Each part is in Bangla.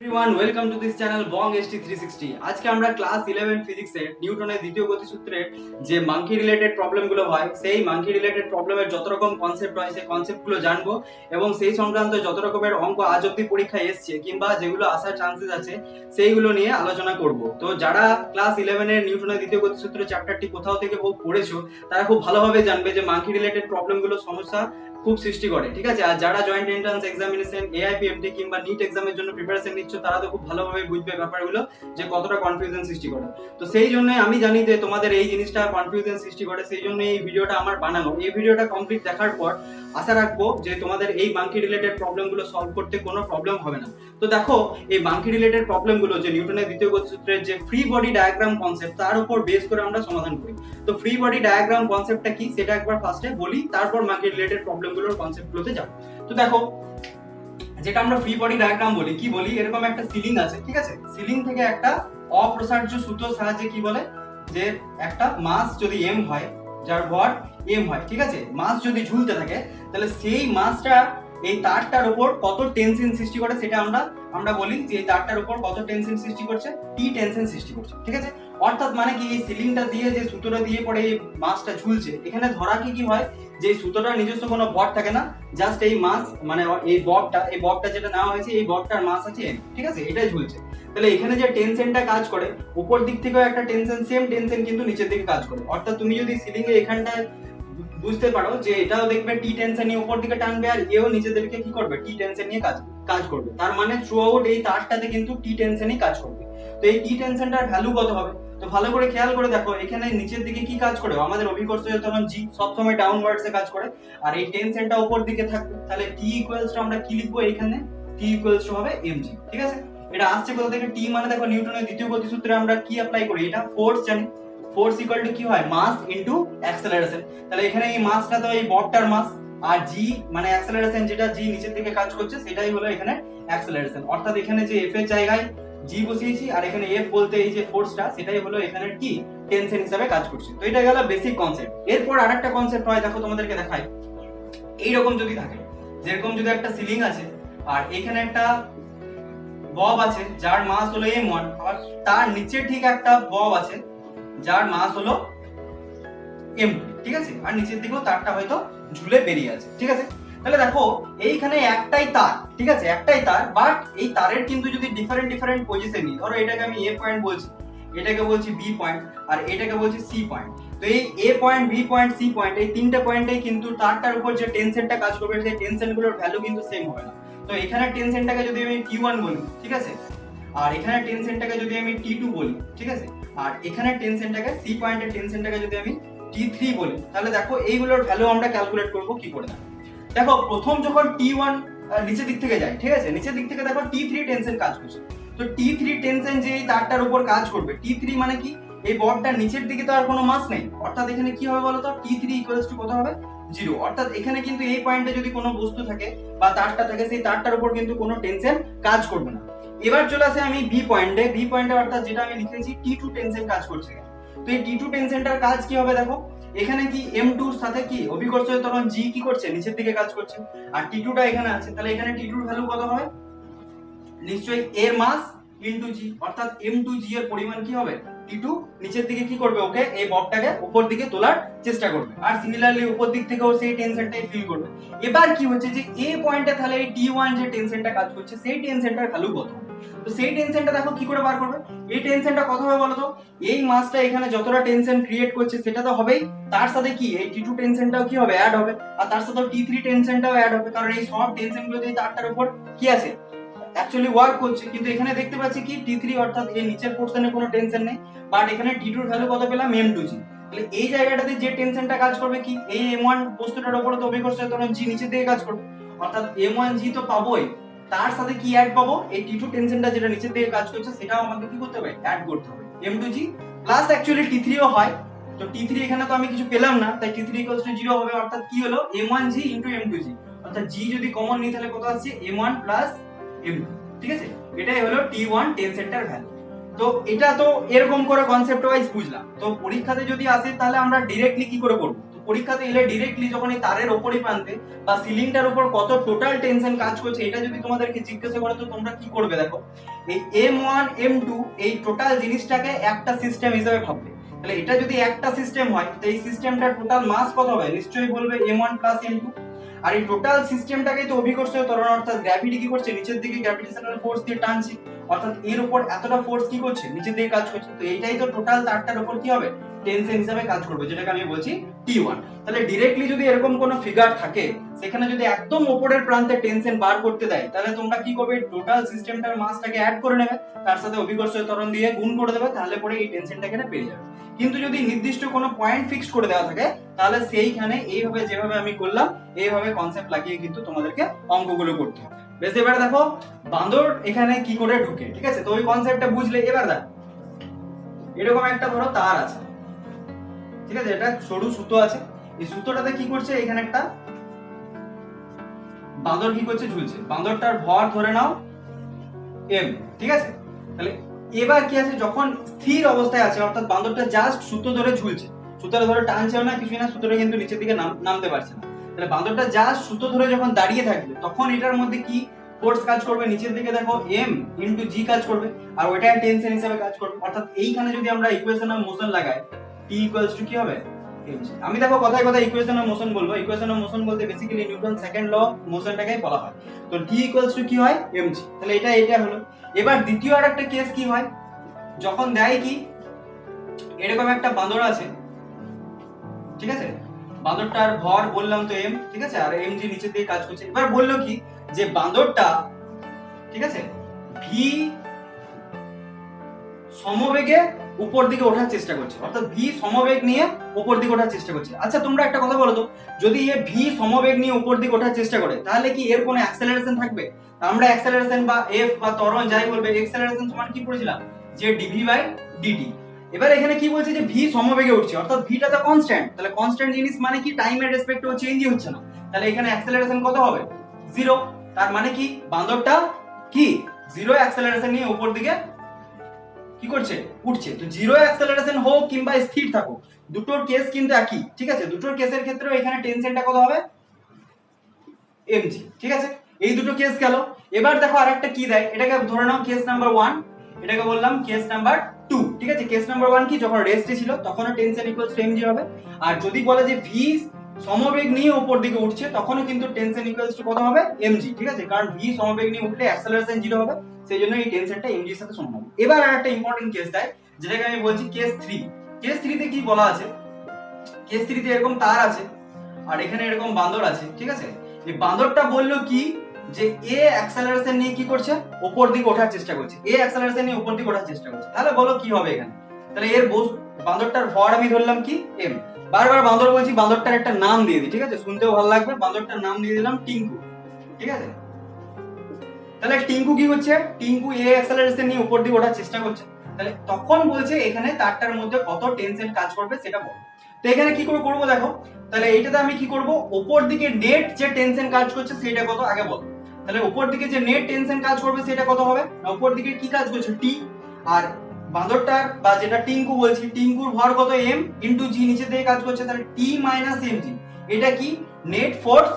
Everyone welcome to this channel Bong ST 360। আজকে আমরা ক্লাস 11 ফিজিক্সের নিউটনের দ্বিতীয় গতিসূত্রের যে মাঙ্কি রিলেটেড প্রবলেমগুলো হয় সেই মাঙ্কি রিলেটেড প্রবলেমের যত রকম কনসেপ্ট হয় সেই কনসেপ্টগুলো জানবো এবং সেই সংক্রান্ত যত রকমের অঙ্ক আজ অব্দি পরীক্ষায় এসছে কিংবা যেগুলো আসার চান্সেস আছে সেইগুলো নিয়ে আলোচনা করব। তো যারা ক্লাস 11 এর নিউটনের দ্বিতীয় গতিসূত্রের চ্যাপ্টারটি কোথাও থেকে পড়েছো তারা খুব ভালোভাবে জানবে যে মাঙ্কি রিলেটেড প্রবলেমগুলো সমস্যা খুব সৃষ্টি করে, ঠিক আছে। আর যারা জয়েন্ট এন্ট্রান্স এক্সামিনেশন এআইপিএমটি কিংবা নিট এক্সামের জন্য প্রিপারেশন নিচ্ছ তারা তো খুব ভালোভাবে বুঝবে ব্যাপারগুলো যে কতটা কনফিউশন সৃষ্টি করে। তো সেই জন্য আমি জানি যে তোমাদের এই জিনিসটা কনফিউশন সৃষ্টি করে, সেই জন্য এই ভিডিওটা আমার বানানো। এই ভিডিওটা কমপ্লিট দেখার পর আশা রাখবো যে তোমাদের এই মাঙ্কি রিলেটেড প্রবলেমগুলো সলভ করতে কোনো প্রবলেম হবে না। তো দেখো, এই মাঙ্কি রিলেটেড প্রবলেমগুলো যে নিউটনের দ্বিতীয় গতিসূত্রের যে ফ্রি বডি ডায়াগ্রাম কনসেপ্ট তার উপর বেস করে আমরা সমাধান করি। তো ফ্রি বডি ডায়াগ্রাম কনসেপ্টটা কি সেটা একবার ফার্স্টে বলি, তারপর মাঙ্কি রিলেটেড প্রবলেমগুলোর কনসেপ্টগুলোতে যাব। তো দেখো, যেটা আমরা ফ্রি বডি ডায়াগ্রাম বলি, কি বলি, এরকম একটা সিলিং আছে, ঠিক আছে। সিলিং থেকে একটা অপ্রসার্য সুতোর সাহায্যে কি বলে যে একটা মাস যদি এম হয়, যার ভর এম হয়, ঠিক আছে, মাস যদি ঝুলতে থাকে তাহলে সেই মাসটা এই তারটার উপর কত টেনশন সৃষ্টি করে সেটা আমরা বলি যে এই তারটার উপর কত টেনশন সৃষ্টি করছে, টি টেনশন সৃষ্টি করছে, ঠিক আছে। অর্থাৎ মানে কি, এই সিলিংটা দিয়ে যে সুতোটা দিয়ে পড়ে এই মাসটা ঝুলছে, এখানে ধরা কি হয় যে সুতোটার নিজস্ব কোনো ভর থাকে না, জাস্ট এই মাস মানে এই ববটা যেটা নেওয়া হয়েছে এই ববটার মাস আছে এম, ঠিক আছে, এটাই ঝুলছে। তাহলে এখানে যে টেনশনটা কাজ করে উপর দিক থেকেও একটা টেনশন, সেম টেনশন কিন্তু নিচের দিকে কাজ করে। অর্থাৎ তুমি যদি সিলিং এ এখানটায় বুঝতে পারো যে এটাও দেখবে টি টেনশন নিয়ে উপর দিকে টানবে আর এও নিচের দিকে কি করবে, টি টেনশন নিয়ে কাজ করবে। তার মানে থ্রু আউট এই তারটাতে কিন্তু টি টেনশনই কাজ করবে। তো এই টি টেনশনটার ভ্যালু কত হবে, তো ভালো করে খেয়াল করে দেখো, এখানে নিচের দিকে কি কাজ করে, আমাদের অভিকর্ষ তখন জি সবসময় ডাউনওয়ার্ডস এ কাজ করে আর এই টেনশনটা উপর দিকে থাকবে। তাহলে টি ইকুয়ালস টু আমরা কি লিখবো, এখানে টি ইকুয়ালস টু হবে mg, ঠিক আছে। এটা আসছে কোথা থেকে, টি মানে দেখো নিউটনের দ্বিতীয় গতিসূত্রে আমরা কি অ্যাপ্লাই করি, এটা ফোর্স জানি, ফোর্স ইকুয়াল টু কি হয়, মাস ইনটু অ্যাক্সেলারেশন। তাহলে এখানে এই মাসটা তো এই ববটার মাস আর জি মানে অ্যাক্সেলারেশন, যেটা জি নিচের দিকে কাজ করছে সেটাই হলো এখানে অ্যাক্সেলারেশন। অর্থাৎ এখানে যে এফ এর জায়গায় জি বসিয়েছি আর এখানে এফ বলতে এই যে ফোর্সটা সেটাই হলো এখানে কি টেনশন হিসাবে কাজ করছে। তো এটা গেল বেসিক কনসেপ্ট। এরপর আরেকটা কনসেপ্ট হয়, দেখো তোমাদেরকে দেখাই। এইরকম যদি থাকে, যেরকম যদি একটা সিলিং আছে আর এখানে একটা বব আছে যার মাস হলো m1, আর তার নিচে ঠিক একটা বব আছে যার মাস হলো m2, ঠিক আছে, আর নিচের দিকেও তারটা হয়তো ঝুলে বেরিয়ে আছে, ঠিক আছে। তাহলে দেখো এইখানে একটাই তার, ঠিক আছে, একটাই তার, বাট এই তারের কিন্তু যদি ডিফারেন্ট পজিশন নিই, ধরো এটাকে আমি এ পয়েন্ট বলছি, এটাকে বলছি বি পয়েন্ট আর এটাকে বলছি সি পয়েন্ট। তো এই A point, B point, C point এই তিনটে পয়েন্টেই কিন্তু তারটার উপর যে টেনশনটা কাজ করবে সেই টেনশনগুলোর ভ্যালু কিন্তু সেম হবে না। তো এখানে টেনশনটাকে যদি আমি T1 বলি, ঠিক আছে, আর এখানে টেনশনটাকে যদি আমি T2 বলি, ঠিক আছে, আর এখানে টেনশনটাকে সি পয়েন্টের টেনশনটাকে যদি আমি T3 বলি, তাহলে দেখো এইগুলোর ভ্যালু আমরা ক্যালকুলেট করব কি করে। দেখো প্রথম যখন T1 নিচের দিক থেকে যায়, ঠিক আছে, নিচের দিক থেকে দেখো T3 টেনশন কাজ করছে। তো T3 টেনশন যে এই তারটার উপর কাজ করবে, T3 মানে কি, এই বলটার নিচের দিকে তো আর কোনো মাস নেই, অর্থাৎ এখানে কি হবে বলতো, T3 ইকুয়ালস টু কত হবে, 0। অর্থাৎ এখানে কিন্তু এই পয়েন্টে যদি কোনো বস্তু থাকে বা তারটা থাকে সেই তারটার উপর কিন্তু কোনো টেনশন কাজ করবে না। এবার চলে আসে আমি বি পয়েন্টে অর্থাৎ যেটা আমি লিখেছি T2 টেনশন কাজ করছে। তো এই T2 টেনশনটার কাজ কি হবে, দেখো এখানে কি m2 এর সাথে কি অভিকর্ষ তখন g কি করছে, নিচের দিকে কাজ করছে, আর T2 টা এখানে আছে, তাহলে এখানে T2 এর ভ্যালু কত হবে, নিশ্চয়ই এর মাস ইনটু জি, অর্থাৎ m2g এর পরিমাণ কি হবে, T2 নিচের দিকে কি করবে, ওকে এই ববটাকে উপর দিকে তোলার চেষ্টা করবে আর সিমিলারলি উপর দিক থেকেও সেই টেনশনটাই ফিল করবে। এবার কি হচ্ছে যে এ পয়েন্টে তাহলে এই T1 যে টেনশনটা কাজ করছে সেই টেনশনটার ভ্যালু কত, তো সেই টেনশনটা দেখো কি করে বার করবে। এই টেনশনটা কত হবে বলো তো, এই মাসটা এখানে যতটা টেনশন ক্রিয়েট করছে সেটা তো হবেই, তার সাথে কি এই T2 টেনশনটাও কি হবে, অ্যাড হবে, আর তার সাথে T3 টেনশনটাও অ্যাড হবে, কারণ এই সব টেনশনগুলো দিয়ে তারটার উপর কি আছে অ্যাকচুয়ালি ওয়ার্ক করছে। কিন্তু এখানে দেখতে পাচ্ছি কি T3 অর্থাৎ এই নিচের পোরশনে কোনো টেনশন নেই, বাট এখানে T2 এর ভ্যালু কত পেলাম, m2g। তাহলে এই জায়গাটাতে যে টেনশনটা কাজ করবে কি, এই m1 বস্তুটার উপরে তো অভিকর্ষ তখন g নিচের দিকে কাজ করবে, অর্থাৎ m1g তো পাবোই, তার সাথে কি অ্যাড পাবো, এই T2 টেনশনটা যেটা নিচের দিকে কাজ করছে সেটাও আমাকে কি করতে হবে, অ্যাড করতে হবে, m2g প্লাস অ্যাকচুয়ালি T3 ও হয়। তো T3 এখানে তো আমি কিছু পেলাম না, তাই T3 0 হবে, অর্থাৎ কি হলো m1g m2g, অর্থাৎ g যদি কমন নিই তাহলে কত আসছে m1 m2, ঠিক আছে। এটাই হলো T1 টেনশনটার ভ্যালু। তো এটা তো এরকম করে কনসেপ্ট ওয়াইজ বুঝলাম। তো পরীক্ষাতে যদি আসে তাহলে আমরা ডাইরেক্টলি কি করে করব, তো পরীক্ষাতে এলে ডিরেক্টলি যখন এই তারের ওপরই প্রান্তে বা সিলিংটার উপর কত টোটাল টেনশন কাজ করছে এটা যদি তোমাদেরকে জিজ্ঞাসা করে তো তোমরা কি করবে? দেখো, এই M1 M2 এই টোটাল জিনিসটাকে একটা সিস্টেম হিসেবে ভাববে। তাহলে এটা যদি একটা সিস্টেম হয় তো এই সিস্টেমটার টোটাল মাস কত হবে? নিশ্চয়ই বলবে M1 প্লাস M2। আর এই টোটাল সিস্টেমটাকেই তো অভিকর্ষীয় ত্বরণ অর্থাৎ গ্র্যাভিটি কি করছে? নিচের দিকে গ্র্যাভিটেশনাল ফোর্স দিয়ে টানছে, অর্থাৎ এর উপর এতটা ফোর্স কি করছে? নিচের দিকে কাজ করছে। তো এইটাই তো টোটাল তারটার উপর কি হবে? টেনশন হিসাবে কাজ করবে, যেটাকে আমি বলছি T1। তাহলে ডিরেক্টলি যদি এরকম কোনো ফিগার থাকে সেখানে যদি একদম উপরের প্রান্তে টেনশন বার করতে দেয় তাহলে তোমরা কি করবে? টোটাল সিস্টেমটার মাসটাকে অ্যাড করে নেবে, তার সাথে অভিকর্ষীয় ত্বরণ দিয়ে গুণ করে দেবে, তাহলে পরে এই টেনশনটা এখানে পেয়ে যাবে। কিন্তু যদি নির্দিষ্ট কোনো পয়েন্ট ফিক্স করে দেওয়া থাকে তাহলে সেইখানে এইভাবে যেভাবে আমি করলাম এইভাবে কনসেপ্ট লাগিয়ে কিন্তু তোমাদেরকে অঙ্কগুলো করতে হবে। বেশ, এবার দেখো বাঁদর এখানে কি করে ঢুকে, ঠিক আছে? তো ওই কনসেপ্টটা বুঝলে এবার দেখো এরকম একটা ধরো তার আছে, ঠিক আছে? এটা সরু সুতো আছে, এই সুতোটাতে কি করছে? এখানে একটা বাঁদর কি করছে? ঝুলছে। বাঁদরটার ভর ধরে নাও m, ঠিক আছে? তাহলে এবার কি আছে? যখন স্থির অবস্থায় আছে অর্থাৎ বাঁদরটা জাস্ট সুতো ধরে ঝুলছে, সুতোটা ধরে টানছেও না কিছুই না, সুতোটা কিন্তু নিচের দিকে নামতে পারছে না। তাহলে বাঁদরটা জাস্ট সুতো ধরে যখন দাঁড়িয়ে থাকবে তখন এটার মধ্যে কি ফোর্স কাজ করবে? নিচের দিকে দেখো m ইনটু g কাজ করবে, আর ওইটা টেনশন হিসেবে কাজ করবে। অর্থাৎ এইখানে যদি আমরা ইকুয়েশন অফ মোশন লাগাই t ইকুয়ালস টু কি হবে? mg। আমি দেখো কথায় কথায় ইকুয়েশন অফ মোশন বলবো। ইকুয়েশন অফ মোশন বলতে basically Newton second law of মোশনটাকেই বলা হয়। তো t ইকুয়ালস টু কি হয়? mg। তাহলে এটা হলো। এবার দ্বিতীয় আরেকটা কেস কি হয়? যখন দেয় কি এরকম একটা বাঁদর আছে, ঠিক আছে? বাঁদরটার ভর বললাম তো m, ঠিক আছে? আর mg নিচে দিয়ে কাজ করছে। এবার বললো কি যে বাঁদরটা, ঠিক আছে, v সমবেগে উপর দিকে ওঠার চেষ্টা করছে, অর্থাৎ v সমবেগ নিয়ে উপর দিকে ওঠার চেষ্টা করছে। আচ্ছা তোমরা একটা কথা বলো তো, যদি এ v সমবেগ নিয়ে উপর দিকে ওঠার চেষ্টা করে তাহলে কি এর কোনো অ্যাক্সেলারেশন থাকবে? আমরা অ্যাক্সেলারেশন বা f বা ত্বরণ যাই বলবে, অ্যাক্সেলারেশন সমান কি পড়েছিলাম? যে dv বাই dt। এবার এখানে কি বলছে? যে v সমবেগে উঠছে, অর্থাৎ v টা তো কনস্ট্যান্ট। তাহলে কনস্ট্যান্ট জিনিস মানে কি? টাইমের রেসপেক্টে ও চেঞ্জই হচ্ছে না। তাহলে এখানে অ্যাক্সেলারেশন কত হবে? 0। তার মানে কি বাঁদরটা কি 0 অ্যাক্সেলারেশন নিয়ে উপর দিকে কি করছে? উঠছে। তো 0 অ্যাক্সেলারেশন হোক কিংবা স্থির থাকুক দুটোর কেস কিন্তু একই, ঠিক আছে? দুটোর কেসের ক্ষেত্রেও এখানে টেনশনটা কত হবে? mg, ঠিক আছে? এই দুটো কেস গেল। এবার দেখো আরেকটা কি দেয়, এটাকে ধরে নাও কেস নাম্বার 1, এটাকে বললাম কেস নাম্বার 2, ঠিক আছে? কেস নাম্বার 1 কি? যখন রেস্টে ছিল তখনও টেনশন ইকুয়ালস টু mg হবে। আর যদি বলে যে v সমবেগ নিয়ে উপর দিকে উঠছে তখনও কিন্তু টেনশন ইকুয়ালস টু কত হবে? mg, ঠিক আছে? কারণ v সমবেগ নিয়ে উঠলে অ্যাক্সেলারেশন 0 হবে, সেই জন্য এই টেনশনটা mg এর সাথে সমান হবে। এবার আরেকটা ইম্পর্টেন্ট কেস দেয় যেটাকে আমি বলছি কেস 3। কেস 3 তে কি বলা আছে? কেস 3 তে এরকম তার আছে আর এখানে এরকম বাঁদর আছে, ঠিক আছে? এই বাঁদরটা বললো কি যে এ অ্যাক্সেলারেশন নিয়ে কি করছে? উপর দিকে ওঠার চেষ্টা করছে। এ অ্যাক্সেলারেশন নিয়ে উপর দিকে ওঠার চেষ্টা করছে। তাহলে বলো কি হবে এখানে? তাহলে এর বাঁদরটার ভর আমি ধরলাম কি? m। বারবার বাঁদর বলছি, বাঁদরটার একটা নাম দিয়ে দিই, ঠিক আছে? শুনতেও ভালো লাগবে। বাঁদরটার নাম দিয়ে দিলাম টিঙ্কু, ঠিক আছে? তাহলে টিঙ্কু কি করছে? টিঙ্কু এ অ্যাক্সেলারেশন নিয়ে উপর দিকে ওঠার চেষ্টা করছে। তাহলে তখন বলছে এখানে তারটার মধ্যে কত টেনশন কাজ করবে সেটা বলো। তো এখানে কি করে করবো দেখো, তাহলে এইটাতে আমি কি করব? উপর দিকে নেট যে টেনশন কাজ করছে সেটা কত আগে বলো। তাহলে উপর দিকে যে নেট টেনশন কাজ করবে সেটা কত হবে? উপর দিকে কি কাজ করছে? টি। আর বাঁদরটার বা যেটা টিঙ্কু বলছি, টিঙ্কুর ভর কত? m ইনটু জি, নিচে দিয়ে কাজ করছে। তাহলে টি মাইনাস mg, এটা কি? নেট ফোর্স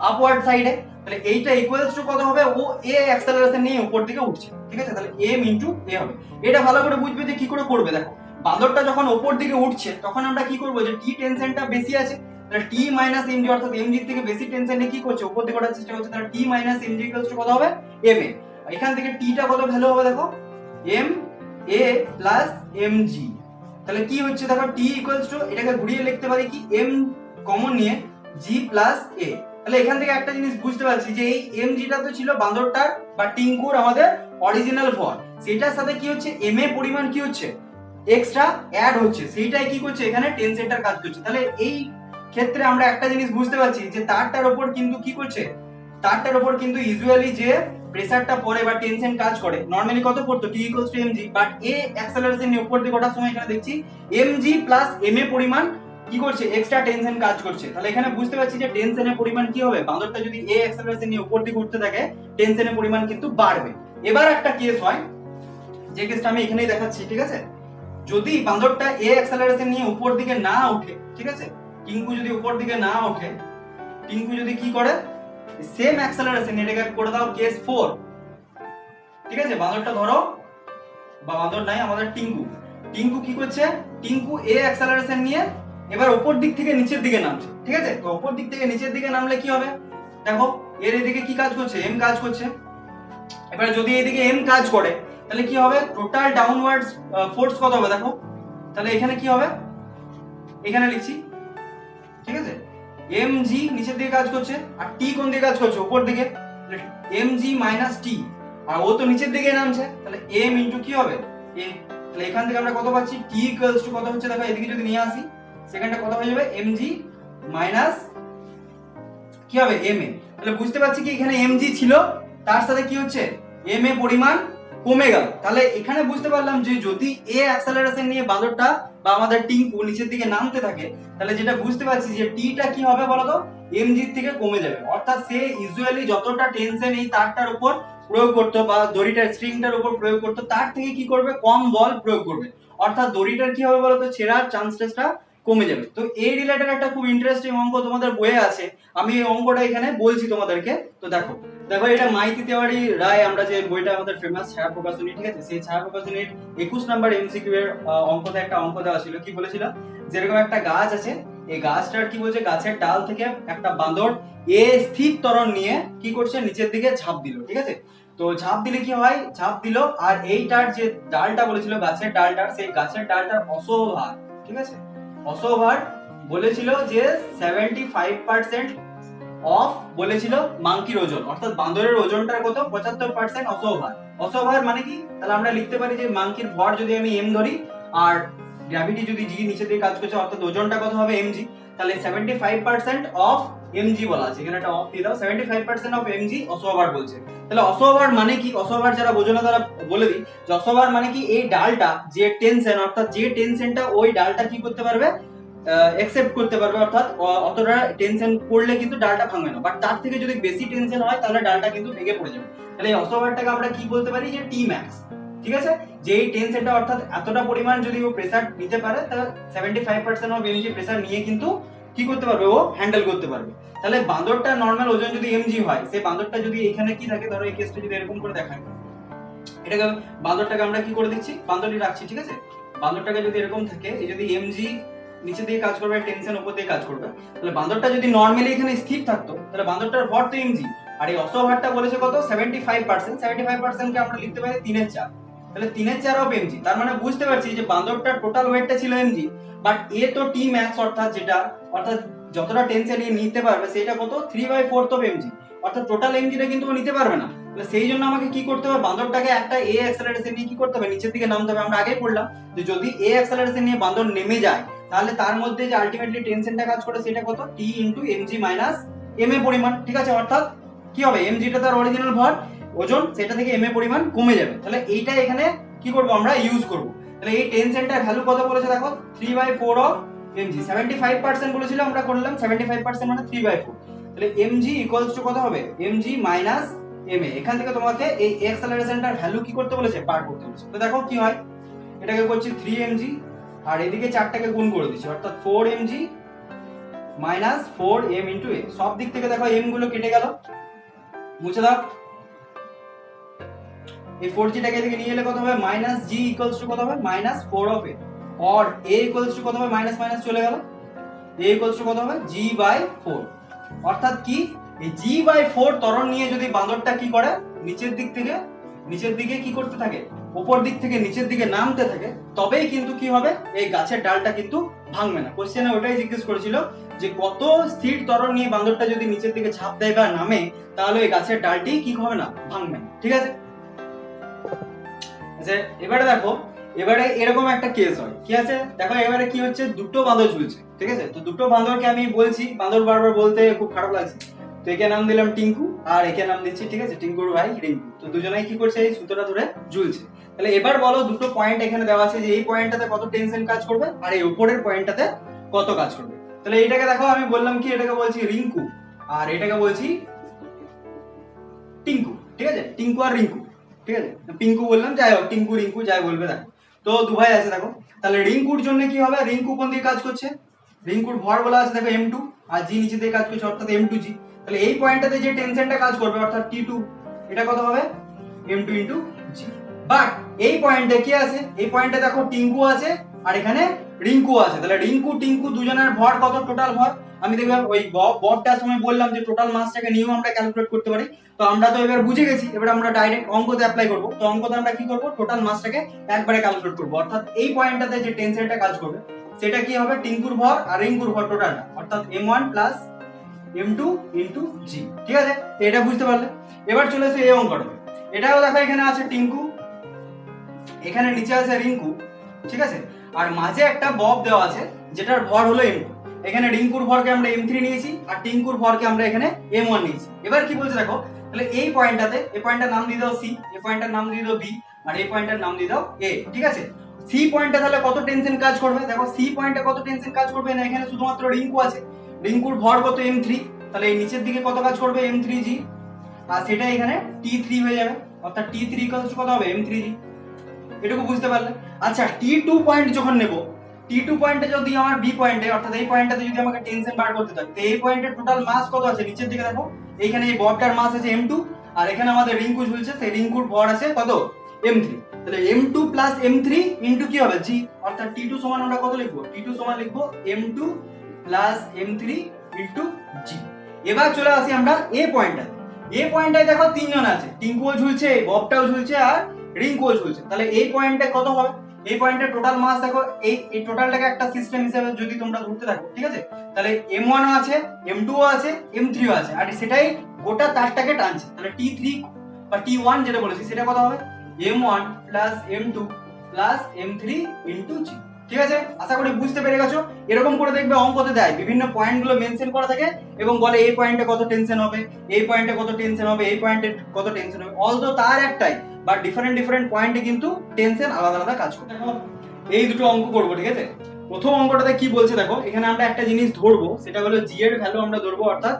আপওয়ার্ড সাইডে। তাহলে এইটা ইকুয়ালস টু কত হবে? ও এ অ্যাক্সেলারেশন নিয়ে উপর দিকে উঠছে, ঠিক আছে? তাহলে m ইনটু a হবে। এটা ভালো করে বুঝবে যে কি করে করবে। দেখো বাঁদরটা যখন উপর দিকে উঠছে তখন আমরা কি করব? যে টি টেনশনটা বেশি আছে, তাহলে টি মাইনাস mg, অর্থাৎ mg থেকে বেশি টেনশনে কি করছে? উপর দিকে ওঠার চেষ্টা করছে। তাহলে টি মাইনাস mg ইকুয়ালস টু কত হবে? ma। এখান থেকে টিটা কত ভ্যালু হবে? দেখো m a প্লাস mg। তাহলে কি হচ্ছে? দেখো টি ইকুয়ালস টু, এটাকে ঘুরিয়ে লিখতে পারি কি? m কমন নিয়ে g প্লাস a। তাহলে এখান থেকে একটা জিনিস বুঝতে পারছি যে এই mg টা তো ছিল বাঁদরটার বা টিঙ্কুর আমাদের অরিজিনাল ভর, সেটার সাথে কি হচ্ছে? ma পরিমাণ কি হচ্ছে? এক্সট্রা অ্যাড হচ্ছে, সেইটাই কি করছে? এখানে টেনশনটার কাজ করছে। তাহলে এই ক্ষেত্রে আমরা একটা জিনিস বুঝতে পারছি যে তারটার উপর কিন্তু কি করছে? তারটার উপর কিন্তু ইউজুয়ালি যে প্রেসারটা পড়ে বা টেনশন কাজ করে নরমালি কত পড়তো? T equals to mg, but a acceleration নিয়ে উপর দিকে ওঠার সময় এখানে দেখছি mg প্লাস ma পরিমাণ কি করছে? এক্সট্রা টেনশন কাজ করছে। তাহলে এখানে বুঝতে পারছি যে টেনশনের পরিমাণ কি হবে? বাঁদরটা যদি এ অ্যাক্সেলারেশন নিয়ে উপর দিকে উঠতে থাকে টেনশনের পরিমাণ কিন্তু বাড়বে। এবার একটা কেস হয় যে কেসটা আমি এখানেই দেখাচ্ছি, ঠিক আছে? যদি বাঁদরটা এ অ্যাক্সেলারেশন নিয়ে উপর দিকে না উঠে, ঠিক আছে, টিঙ্কু যদি উপর দিকে না ওঠে, টিঙ্কু যদি কি করে সেম অ্যাক্সেলারেশন, এটাকে করে দাও কেস 4, ঠিক আছে। বাঁদরটা ধরো, বা বাঁদর নাই আমাদের টিঙ্কু, টিঙ্কু কি করছে, টিঙ্কু এ অ্যাক্সেলারেশন নিয়ে এবার উপর দিক থেকে নিচের দিকে নামছে, ঠিক আছে। তো উপর দিক থেকে নিচের দিকে নামলে কি হবে, দেখো এর এদিকে কি কাজ করছে, এম কাজ করছে। এবার যদি এদিকে এম কাজ করে তাহলে কি হবে, টোটাল ডাউনওয়ার্ডস ফোর্স কত হবে দেখো, তাহলে এখানে কি হবে, এখানে লিখছি, ঠিক আছে। এম জি নিচের দিকে কাজ করছে আর টি কোন দিকে কাজ করছে, উপর দিকে, এম জি মাইনাস টি, আর ও তো নিচের দিকে নামছে, তাহলে এম ইনটু কি হবে এ। তাহলে এখান থেকে আমরা কত পাচ্ছি, টি ইকুয়ালস টু কত হচ্ছে দেখো, এদিকে যদি নিয়ে আসি সেখানটা কত হয়ে যাবে, এম জি মাইনাস কি হবে এম এ। তাহলে বুঝতে পারছি কি এখানে এম জি ছিল, তার সাথে কি হচ্ছে এম এ পরিমাণ কমে গেল। তাহলে এখানে বুঝতে পারলাম যে যদি এ অ্যাক্সেলারেশন নিয়ে বাঁদরটা বা আমাদের টিঙ্কু নিচের দিকে নামতে থাকে, তাহলে যেটা বুঝতে পারছি যে টিটা কি হবে বলতো, এম জি থেকে কমে যাবে। অর্থাৎ সে ইউজুয়ালি যতটা টেনশন এই তারটার উপর প্রয়োগ করতো বা দড়িটার স্ট্রিংটার উপর প্রয়োগ করতো, তার থেকে কি করবে কম বল প্রয়োগ করবে। অর্থাৎ দড়িটার কি হবে বলতো, ছেঁড়ার চান্সেসটা কমে যাবে। তো এই রিলেটেড একটা খুব ইন্টারেস্টিং অঙ্ক তোমাদের বইয়ে আছে, আমি এই অঙ্কটা এখানে বলছি তোমাদেরকে। তো দেখো দেখো এটা মাইতি তেওয়ারি রায়, আমরা যে বইটা আমাদের ফেমাস ছায়া প্রকাশনী, ঠিক আছে, সেই ছায়া প্রকাশনীর 21 নাম্বার এমসিকিউ এর অঙ্কতে একটা অঙ্ক দেওয়া ছিল, কি বলেছিল, যেরকম একটা গাছ আছে, এই গাছটার কি বলছে, গাছের ডাল থেকে একটা বাঁদর এ স্থির ত্বরণ নিয়ে কি করছে, নিচের দিকে ঝাঁপ দিল, ঠিক আছে। তো ঝাঁপ দিলে কি হয়, ঝাঁপ দিল আর এইটার যে ডালটা বলেছিল গাছের ডালটার, সেই গাছের ডালটার অসভার, ঠিক আছে, অসভার বলেছিল যে 75% অফ বলেছিল মাংকির ওজন, অর্থাৎ বাঁদরের ওজনটার কত 75% অসভার। অসভার মানে কি, তাহলে আমরা লিখতে পারি যে মাংকির ভর যদি আমি এম ধরি আর গ্র্যাভিটি যদি জি নিচে দিয়ে কাজ করছে, অর্থাৎ ওজনটা কত হবে এমজি, তাহলে 75% অফ এমজি বলা আছে, এখানে একটা অফ দিয়ে দাও, 75% অফ এমজি অসভার বলছে। তাহলে অসভার মানে কি, অসভার যারা বোঝো না তারা বলে দিই, যে অসভার মানে কি, এই ডালটা যে টেনশন, অর্থাৎ যে টেনশনটা ওই ডালটা কি করতে পারবে, অ্যাকসেপ্ট করতে পারবে, অর্থাৎ অতটা টেনশন পড়লে কিন্তু ডালটা ভাঙবে না, বাট তার থেকে যদি বেশি টেনশন হয় তাহলে ডালটা কিন্তু ভেঙে পড়ে যাবে। তাহলে এই অসভারটাকে আমরা কি বলতে পারি, যে টি ম্যাক্স, ঠিক আছে। যে এই টেনশনটা অর্থাৎ এতটা পরিমাণ যদি ও প্রেসার নিতে পারে, তাহলে 75% অফ এমজি প্রেসার নিয়ে কিন্তু কি করতে পারবে, ও হ্যান্ডেল করতে পারবে। তাহলে বাঁদরটা নর্মাল ওজন যদি এমজি হয়, সেই বাঁদরটা যদি এখানে কি থাকে, ধরো এই কেসটা যদি এরকম করে দেখায়, এটাকে বাঁদরটাকে আমরা কি করে দিচ্ছি, বাঁদরটি রাখছি, ঠিক আছে। বাঁদরটাকে যদি এরকম থাকে, এই যদি এমজি নিচে দিয়ে কাজ করবে, টেনশন উপর দিয়ে কাজ করবে, তাহলে বাঁদরটা যদি নরমালি এখানে স্থির থাকতো, তাহলে বাঁদরটার ভর তো এমজি, আর এই অসভারটা বলেছে কত 75%, 75% কে আমরা লিখতে পারি 3/4, তাহলে 3/4 অফ এমজি। তার মানে বুঝতে পারছি যে বাঁদরটার টোটাল ওয়েটটা ছিল এমজি, বাট এ তো টি ম্যাক্স, অর্থাৎ যেটা, অর্থাৎ যতটা টেনশন এ নিতে পারবে সেটা কত 3/4 অফ এমজি, অর্থাৎ টোটাল এমজিটা কিন্তু ও নিতে পারবে না। সেই জন্য আমাকে কি করতে হবে, বাঁদরটাকে একটা এ অ্যাক্সেলারেশন নিয়ে কি করতে হবে, নিচের দিকে নামতে হবে। আমরা আগেই পড়লাম যে যদি এ অ্যাক্সেলারেশন নিয়ে বাঁদর নেমে যায়, তাহলে তার মধ্যে যে আলটিমেটলি টেনশনটা কাজ করে সেটা কত, টি into MG minus M A পরিমাণ, ঠিক আছে। অর্থাৎ কি হবে, এমজিটা তার অরিজিনাল ভর ওজন, সেটা থেকে এম এ পরিমাণ কমে যাবে। তাহলে এইটা এখানে কি করব, আমরা ইউজ করব। তাহলে এই টেনশনটার ভ্যালু কত বলেছে দেখো, 3/4 অফ এমজি, 75% বলেছিল, আমরা করলাম 75% মানে 3/4, তাহলে এমজি ইকুয়ালস টু কত হবে, এমজি মাইনাস এম এ। এখান থেকে তোমাকে এই অ্যাক্সেলারেশনটার ভ্যালু কি করতে বলেছে, বার করতে বলেছে। তো দেখো কি হয়, এটাকে করছি 3mg আর এদিকে 4টাকে গুণ করে দিচ্ছি, অর্থাৎ 4mg minus 4m into a। সব দিক থেকে দেখো m গুলো কেটে গেল, মুছে দাও। এই 4g টাকে এদিকে নিয়ে এলে কত হবে, মাইনাস g ইকুয়ালস টু কত হবে, মাইনাস 4 অফ a, और a ইকুয়ালস টু কত হবে, মাইনাস মাইনাস চলে গেল, a ইকুয়ালস টু কত হবে, g বাই 4। অর্থাৎ কি, এই g বাই 4 ত্বরণ নিয়ে যদি বাঁদরটা কি করে, নিচের দিকে কি করতে থাকে, উপর দিক থেকে নিচের দিকে নামতে থাকে, তবেই কিন্তু কি হবে, এই গাছের ডালটা কিন্তু ভাঙবে না। কোশ্চেনে ওটাই জিজ্ঞেস করেছিল যে কত স্থির ত্বরণ নিয়ে বাঁদরটা যদি নিচের দিকে ঝাঁপ দেয় বা নামে, তাহলে এই গাছের ডালটি কি হবে না, ভাঙবে না, ঠিক আছে। আচ্ছা এবারে দেখো, এবারে এরকম একটা কেস হয়, কি আছে দেখো, এবারে কি হচ্ছে, দুটো বাঁদর ঝুলছে, ঠিক আছে। তো দুটো বাঁদরকে আমি বলছি, বাঁদর বারবার বলতে খুব খারাপ লাগছে, তো একে নাম দিলাম টিঙ্কু আর একে নাম দিচ্ছি, ঠিক আছে, টিঙ্কুর ভাই রিঙ্কু। তো দুজনেই কি করছে, এই সুতোটা ধরে ঝুলছে। তাহলে এবার বলো, দুটো পয়েন্ট এখানে দেওয়া আছে যে এই পয়েন্টটাতে কত টেনশন কাজ করবে আর এই উপরের পয়েন্টটাতে কত কাজ করবে। তাহলে এটাকে দেখো, আমি বললাম কি, এটাকে বলছি রিঙ্কু আর এটাকে বলছি টিঙ্কু, ঠিক আছে, টিঙ্কু আর রিঙ্কু, ঠিক আছে, পিঙ্কু বললাম, যাই হোক টিঙ্কু রিঙ্কু যাই বলবে। দেখো তো দু ভাই আছে দেখো, তাহলে রিঙ্কুর জন্য কি হবে, রিঙ্কু কোন দিকে কাজ করছে, রিঙ্কুর ভর বলা আছে দেখো m2 আর জি নিচে দিয়ে কাজ করছে অর্থাৎ m2g। তাহলে এই পয়েন্টটাতে যে টেনশনটা কাজ করবে অর্থাৎ t2, এটা কত হবে m2 ইনটু g। বাট এই পয়েন্টে কি আছে, এই পয়েন্টে দেখো টিঙ্কু আছে আর এখানে রিঙ্কু আছে। তাহলে রিঙ্কু টিঙ্কু দুজনের ভর কত, টোটাল ভর আমি দেখলাম ওই ববটার সময় বললাম যে টোটাল মাসটাকে নিয়েও আমরা ক্যালকুলেট করতে পারি। তো আমরা তো এবার বুঝে গেছি, এবার আমরা ডাইরেক্ট অঙ্কতে অ্যাপ্লাই করব। তো অঙ্কতে আমরা কি করব, টোটাল মাসটাকে একবারে ক্যালকুলেট করব। অর্থাৎ এই পয়েন্টটাতে যে টেনশনটা কাজ করবে সেটা কি হবে, টিঙ্কুর ভর আর রিঙ্কুর ভর টোটালটা অর্থাৎ m1 plus m2 into g। ঠিক আছে, এটা বুঝতে পারলে। এবার চলে আসে এই অঙ্কটাতে। এটাও দেখো এখানে আছে টিঙ্কু, এখানে নিচে আছে রিঙ্কু, ঠিক আছে, আর মাঝে একটা বব দেওয়া আছে যেটার ভর হলো m2। এখানে রিঙ্কুর ভরকে আমরা m3 নিয়েছি আর টিঙ্কুর ভরকে আমরা এখানে m1 নিয়েছি। এবার কি বলছে দেখো, তাহলে এই পয়েন্টটাতে, এই পয়েন্টটার নাম দিয়ে দাও c, এই পয়েন্টটার নাম দিয়ে দাও b আর এই পয়েন্টটার নাম দিয়ে দাও a। ঠিক আছে, সি পয়েন্টে তাহলে কত টেনশন কাজ করবে, দেখো সি পয়েন্টে কত টেনশন কাজ করবে না, এখানে শুধুমাত্র রিঙ্কু আছে, রিঙ্কুর ভর কত m3, তাহলে এই নিচের দিকে কত কাজ করবে m3g আর সেটা এখানে t3 হয়ে যাবে অর্থাৎ t3 কত হবে m3g। এটুকু বুঝতে পারলে। আচ্ছা t2 পয়েন্ট যখন নেব, t2 পয়েন্টে যদি আমার b পয়েন্টে অর্থাৎ এই পয়েন্টটাতে যদি আমাকে টেনশন বার করতে হয়, তো এই পয়েন্টের টোটাল মাস কত আছে নিচের দিকে দেখো, এইখানে এই ববটার মাস আছে m2 আর এখানে আমাদের রিঙ্কু ঝুলছে, সেই রিঙ্কুর ভর আছে কত m3। তাহলে m2 প্লাস m3 ইনটু কি হবে g, অর্থাৎ t2 সমান আমরা কত লিখবো, t2 সমান লিখবো m2 plus m3 into g। এবার চলে আসি আমরা a পয়েন্টটাতে। a পয়েন্টটায় দেখো তিনজন আছে, টিঙ্কুও ঝুলছে, ববটাও ঝুলছে আর রিঙ্কুও ঝুলছে। তাহলে এই পয়েন্টে কত হবে, এই পয়েন্টের টোটাল মাস দেখো, এই টোটালটাকে একটা সিস্টেম হিসেবে যদি তোমরা ধরতে থাকো, ঠিক আছে, তাহলে m1 ও আছে, m2 ও আছে, m3 ও আছে আর সেটাই গোটা তারটাকে টানছে। তাহলে t3 বা t1 যেটা বলেছি সেটা কত হবে m1 plus m2 plus m3 into g। ঠিক আছে, আশা করি বুঝতে পেরে গেছো। এরকম করে দেখবে অঙ্কতে দেয় বিভিন্ন পয়েন্টগুলো মেনশন করা থাকে এবং বলে এই পয়েন্টে কত টেনশন হবে, এই পয়েন্টে কত টেনশন হবে, এই পয়েন্টে কত টেনশন হবে, অলদো তার একটাই বা ডিফারেন্ট পয়েন্টে কিন্তু টেনশন আলাদা আলাদা কাজ করে। দেখো এই দুটো অঙ্ক করবো, ঠিক আছে। প্রথম অঙ্কটাতে কি বলছে দেখো, এখানে আমরা একটা জিনিস ধরবো, সেটা হলো জি এর ভ্যালু আমরা ধরবো অর্থাৎ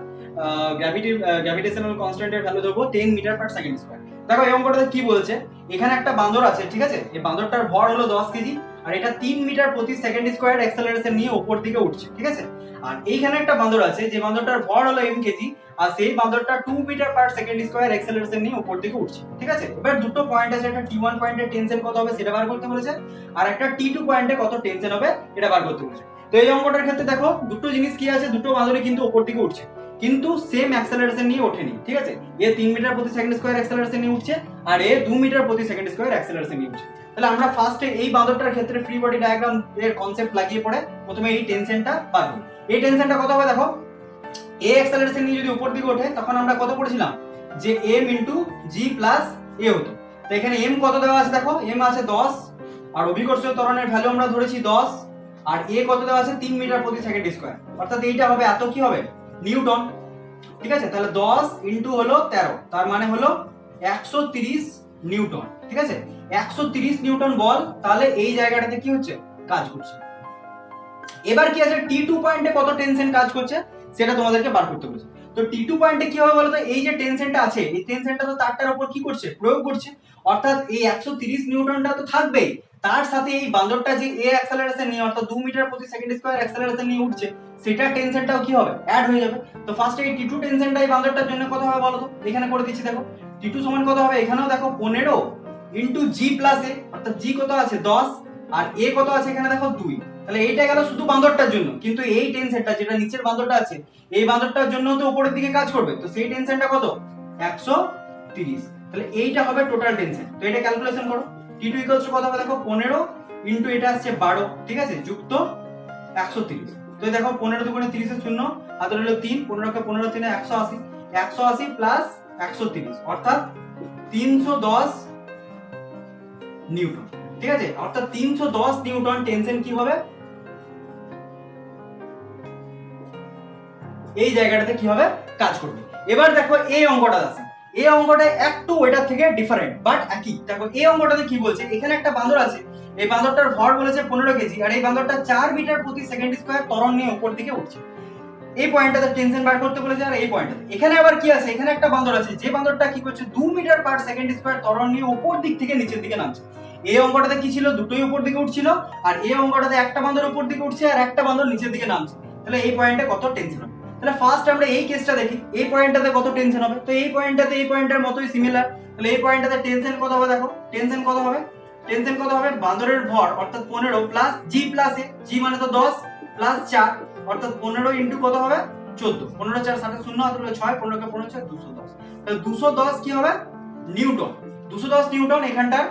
গ্র্যাভিটেশনাল কনস্ট্যান্টের ভ্যালু ধরবো 10 মিটার পার সেকেন্ড স্কয়ার। দেখো এই অঙ্কটাতে কি বলছে, এখানে একটা বাঁদর আছে, ঠিক আছে, এই বাঁদরটার ভর হলো 10 কেজি আর এটা 3 মিটার প্রতি সেকেন্ড স্কয়ার অ্যাক্সেলারেশন নিয়ে উপর দিকে উঠছে, ঠিক আছে। আর এইখানে একটা বাঁদর আছে যে বাঁদরটার ভর হলো m কেজি আর সেই বাঁদরটা 2 metre per second square acceleration নিয়ে উপর দিকে উঠছে, ঠিক আছে। এবার দুটো পয়েন্ট আছে, একটা t1 পয়েন্টের টেনশন কত হবে সেটা বার করতে বলেছে আর একটা t2 পয়েন্টে কত টেনশন হবে এটা বার করতে বলেছে। তো এই অঙ্কটার ক্ষেত্রে দেখো দুটো জিনিস কি আছে, দুটো বাঁদরই কিন্তু উপর দিকে উঠছে কিন্তু সেম অ্যাক্সেলারেশন নিয়ে ওঠেনি, ঠিক আছে। এ 3 মিটার প্রতি সেকেন্ড স্কয়ার অ্যাক্সেলারেশন নিয়ে উঠছে আর এ 2 মিটার প্রতি সেকেন্ড স্কয়ার অ্যাক্সেলারেশন নিয়ে উঠছে। তাহলে আমরা ফার্স্টে এই বাঁদরটার ক্ষেত্রে ফ্রি বডি ডায়াগ্রাম এর কনসেপ্ট লাগিয়ে পড়ে প্রথমে এই টেনশনটা বার করি। এই টেনশনটা কত হবে দেখো, এ অ্যাক্সেলারেশন নিয়ে যদি উপর দিকে ওঠে তখন আমরা কত পড়েছিলাম যে m into g plus a হতো। তো এখানে m কত দেওয়া আছে দেখো, m আছে 10 আর অভিকর্ষীয় ত্বরণের ভ্যালু আমরা ধরেছি 10 আর a কত দেওয়া আছে 3 মিটার প্রতি সেকেন্ড স্কয়ার অর্থাৎ এইটা হবে এত কি হবে নিউটন, ঠিক আছে। তাহলে 10 ইনটু হলো 13 তার মানে হলো 130 নিউটন, ঠিক আছে। 130 নিউটন বল তাহলে এই জায়গাটাতে কি হচ্ছে কাজ করছে। এবার কি আছে t2 পয়েন্টে কত টেনশন কাজ করছে সেটা তোমাদেরকে বার করতে বলেছে। তো t2 পয়েন্টে কি হবে বলো তো, এই যে টেনশনটা আছে এই টেনশনটা তো তারটার উপর কি করছে প্রয়োগ করছে অর্থাৎ এই 130 নিউটনটা তো থাকবেই, তার সাথে এই বাঁদরটা যে a অ্যাক্সেলারেশন নিয়ে অর্থাৎ 2 মিটার প্রতি সেকেন্ড স্কয়ার অ্যাক্সেলারেশন নিয়ে উঠছে সেটা টেনশনটাও কি হবে অ্যাড হয়ে যাবে। তো ফার্স্টে এই t2 টেনশনটা এই বাঁদরটার জন্য কত হবে বলো তো, এখানে করে দিচ্ছি দেখো t2 সমান কত হবে, এখানেও দেখো 15 ইনটু g প্লাস a অর্থাৎ g কত আছে 10 আর a কত আছে এখানে দেখো 2। তাহলে এইটা গেল শুধু বাঁদরটার জন্য, কিন্তু এই টেনশনটা যেটা নিচের বাঁদরটা আছে এই বাঁদরটার জন্য তো উপরের দিকে কাজ করবে, তো সেই টেনশনটা কত 130। তাহলে এইটা হবে টোটাল টেনশন। তো এটা ক্যালকুলেশন করো, t2 ইকুয়ালস টু কত হবে দেখো 15 ইনটু এটা আসছে 12, ঠিক আছে, যুক্ত 130। তো দেখো 15 দুগুণে 30 এর শূন্য আর হলো 3, 15 কে 15 3 180, 180 প্লাস 130 অর্থাৎ 310 নিউটন, ঠিক আছে। অর্থাৎ 310 নিউটন টেনশন কি হবে এই জায়গাটাতে কি হবে কাজ করবে। এবার দেখো এই অঙ্কটা আছে, এই অঙ্কটা একটু ওইটার থেকে ডিফারেন্ট বাট একই। দেখো এই অঙ্কটাতে কি বলছে, এখানে একটা বাঁদর আছে, এই বাঁদরটার ভর বলেছে 15 কেজি আর এই বাঁদরটা 4 মিটার প্রতি সেকেন্ড স্কয়ার ত্বরণ নিয়ে উপর দিকে উঠছে। এই পয়েন্টটাতে টেনশন বার করতে বলেছে আর এই পয়েন্টটাতে এখানে আবার কি আছে, এখানে একটা বাঁদর আছে যে বাঁদরটা কি করছে 2 মিটার পার সেকেন্ড স্কয়ার ত্বরণ নিয়ে উপর দিক থেকে নিচের দিকে নামছে। এই অঙ্কটাতে কি ছিল, দুটোই উপর দিকে উঠছিল, আর এই অঙ্কটাতে একটা বাঁধর উপর দিকে উঠছে আর একটা বাঁধর নিচের দিকে নামছে। তাহলে এই পয়েন্টে কত টেনশন হবে? তাহলে ফার্স্ট আমরা এই কেসটা দেখি, এই পয়েন্টটাতে কত টেনশন হবে। তো এই পয়েন্টটাতে এই পয়েন্টের মতোই সিমিলার। তাহলে এই পয়েন্টটাতে টেনশন কত হবে? দেখো টেনশন কত হবে, টেনশন কত হবে, বাঁদরের ভর অর্থাৎ 15 প্লাস জি প্লাস এ, জি মানে তো 10 প্লাস 4 অর্থাৎ 15 ইনটু কত হবে 14, 15 4 7 0 হাতে 6, 15 কে 15 6 210। তাহলে 210 কি হবে নিউটন, 210 নিউটন এখানটার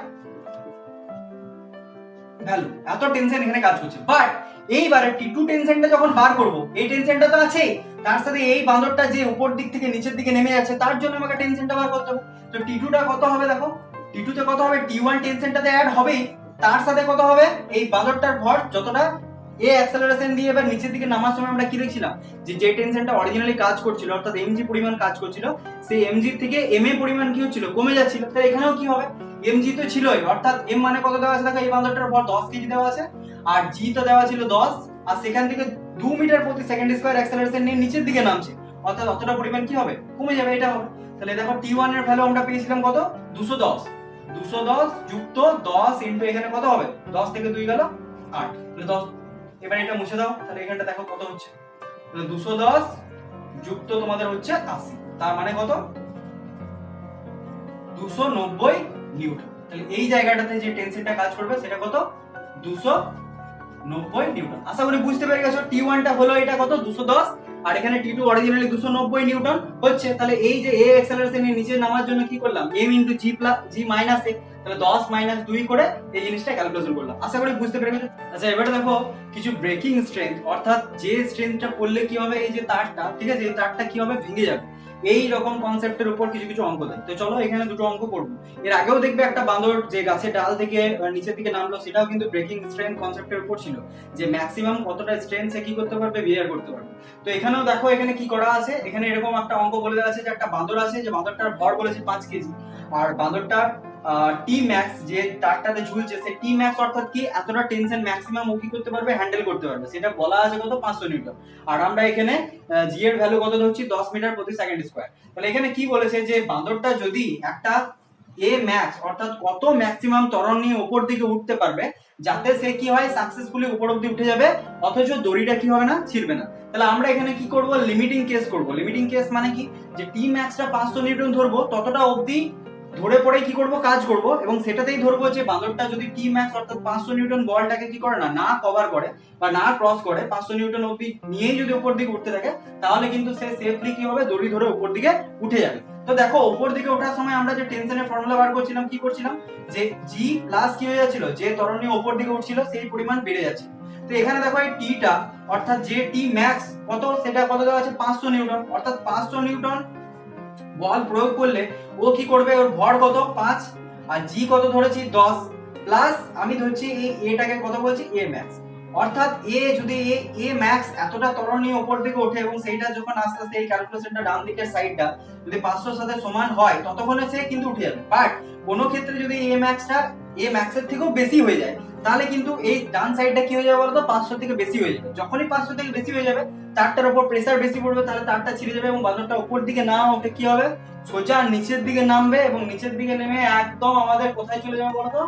ভ্যালু। এত টেনশন এখানে কাজ করছে। বাট এইবারে টি2 টেনশনটা যখন বার করব, এই টেনশনটা তো আছেই, তার সাথে এই বাঁদরটা যে উপর দিক থেকে নিচের দিকে নেমে যাচ্ছে তার জন্য আমাকে টেনশনটা বার করতে হবে। তো টি2টা কত হবে দেখো, টি2 তে কত হবে, টি1 টেনশনটাতে অ্যাড হবেই, তার সাথে কত হবে এই বাঁদরটার ভর যতটা এ অ্যাক্সেলারেশন দিয়ে এবার নিচের দিকে নামার সময় আমরা কি দেখছিলাম, যে টেনশনটা অরিজিনালি কাজ করছিল অর্থাৎ এমজি পরিমাণ কাজ করছিল, সেই এমজি থেকে এমএ পরিমাণ কি হচ্ছিল, কমে যাচ্ছিল। তাহলে এখানেও কি হবে, এমজি তো ছিলই, অর্থাৎ এম মানে কত দেওয়া আছে দেখো, এই বাঁদরটার ভর 10 কেজি দেওয়া আছে, আর জি তো দেওয়া ছিল 10, আর সেখান থেকে 2 মিটার প্রতি সেকেন্ড স্কয়ার অ্যাক্সেলারেশন নিয়ে নিচের দিকে নামছে, অর্থাৎ অতটা পরিমাণ কি হবে, কমে যাবে, এটা হবে। তাহলে দেখো টি1 এর ভ্যালু আমরা পেয়েছিলাম কত, 210, 210 যুক্ত 10 ইনটু এখানে কত হবে, 10 থেকে 2 গেল 8, তাহলে 10। এবার এটা মুছে দাও, তাহলে এখানটা দেখো কত হচ্ছে, তাহলে 210 যুক্ত তোমাদের হচ্ছে 80, তার মানে কত 290 নিউটন। তাহলে এই জায়গাটাতে যে টেনশনটা কাজ করবে সেটা কত, 290 নিউটন। আশা করি বুঝতে পেরে গেছো, টি1 টা হলো এটা কত 210, আর এখানে টি2 অরিজিনালি 290 নিউটন হচ্ছে। তাহলে এই যে এ অ্যাক্সেলারেশন এর নিচে নামার জন্য কি করলাম, m ইনটু জি প্লাস জি মাইনাস এ, তাহলে 10 মাইনাস 2 করে এই জিনিসটা ক্যালকুলেশন করলাম। আশা করি বুঝতে পেরে গেছো। আচ্ছা এবারে দেখো কিছু ব্রেকিং স্ট্রেংথ, অর্থাৎ যে স্ট্রেংথটা পড়লে কি হবে, এই যে তারটা, ঠিক আছে, এই তারটা কি হবে, ভেঙে যাবে, এই রকম কনসেপ্টের উপর কিছু কিছু অঙ্ক দেয়। তো চলো এখানে দুটো অঙ্ক করব। এর আগেও দেখবে একটা বাঁদর যে গাছের ডাল থেকে নিচের দিকে নামলো, সেটাও কিন্তু ব্রেকিং স্ট্রেংথ কনসেপ্টের উপর ছিল, যে ম্যাক্সিমাম কতটা স্ট্রেংথ সে কি করতে পারবে, বিয়ার করতে পারবে। তো এখানেও দেখো এখানে কি করা আছে, এখানে এরকম একটা অঙ্ক বলে দেওয়া আছে যে একটা বাঁদর আছে, যে বাঁদরটার ভর বলেছে 5 কেজি, আর বাঁদরটার টি ম্যাক্স যে তারটাতে ঝুলছে, সেই টি ম্যাক্স অর্থাৎ কি এতটা টেনশন ম্যাক্সিমাম ও কি করতে পারবে, হ্যান্ডেল করতে পারবে, সেটা বলা আছে কত 500 নিউটন। আর আমরা এখানে জি এর ভ্যালু কত ধরছি, 10 মিটার প্রতি সেকেন্ড স্কয়ার। তাহলে এখানে কি বলেছে, যে বাঁদরটা যদি একটা এ ম্যাক্স অর্থাৎ কত ম্যাক্সিমাম ত্বরণ নিয়ে উপর দিকে উঠতে পারবে, যাতে সে কি হয় সাকসেসফুলি উপর অব্দি উঠে যাবে, অথচ দড়িটা কি হবে না, ছিড়বে না। তাহলে আমরা এখানে কি করব, লিমিটিং কেস করব। লিমিটিং কেস মানে কি, যে টি ম্যাক্সটা 500 নিউটন ধরবো, ততটা অবধি ধরে পড়ে কি করব, কাজ করব, এবং সেটাতেই ধরবো যে বাঁদরটা যদি টি ম্যাক্স অর্থাৎ 500 নিউটন বলটাকে কি করে না, না কভার করে বা না ক্রস করে, 500 নিউটন অবধি নিয়েই যদি উপর দিকে উঠতে থাকে, তাহলে কিন্তু সে সেফলি কি হবে, দড়ি ধরে উপর দিকে উঠে যাবে। তো দেখো উপর দিকে ওঠার সময় আমরা যে টেনশনের ফর্মুলা বার করছিলাম, কি করছিলাম, যে জি প্লাস কি হয়ে যাচ্ছিল, যে ত্বরণ নিয়ে উপর দিকে উঠছিল সেই পরিমাণ বেড়ে যাচ্ছে। তো এখানে দেখো এই টিটা অর্থাৎ যে টি ম্যাক্স কত, সেটা কত দেওয়া আছে 500 নিউটন, অর্থাৎ 500 নিউটন বল প্রয়োগ করলে ও কি করবে, ওর ভর কত 5, আর জি কত ধরেছি 10, প্লাস আমি ধরছি এই এটাকে কত বলছি, এ ম্যাক্স, অর্থাৎ এ যদি এ ম্যাক্স এতটা ত্বরণ নিয়ে উপর দিকে ওঠে, এবং সেইটা যখন আস্তে আস্তে এই ক্যালকুলেশনটা ডান দিকের সাইডটা যদি 500 এর সাথে সমান হয়, ততক্ষণে সে কিন্তু উঠে যাবে। বাট কোন ক্ষেত্রে যদি এ ম্যাক্সটা এ ম্যাক্সের থেকেও বেশি হয়ে যায়, তাহলে কিন্তু এই ডান সাইডটা কি হয়ে যাবে বলতো, 500 থেকে বেশি হয়ে যাবে। যখনই 500 থেকে বেশি হয়ে যাবে, তারটার উপর প্রেসার বেশি পড়বে, তাহলে তারটা ছিঁড়ে যাবে এবং বাঁদরটা উপর দিকে না উঠে কি হবে, সোজা নিচের দিকে নামবে, এবং নিচের দিকে নেমে একদম আমাদের কোথায় চলে যাবে বলতো,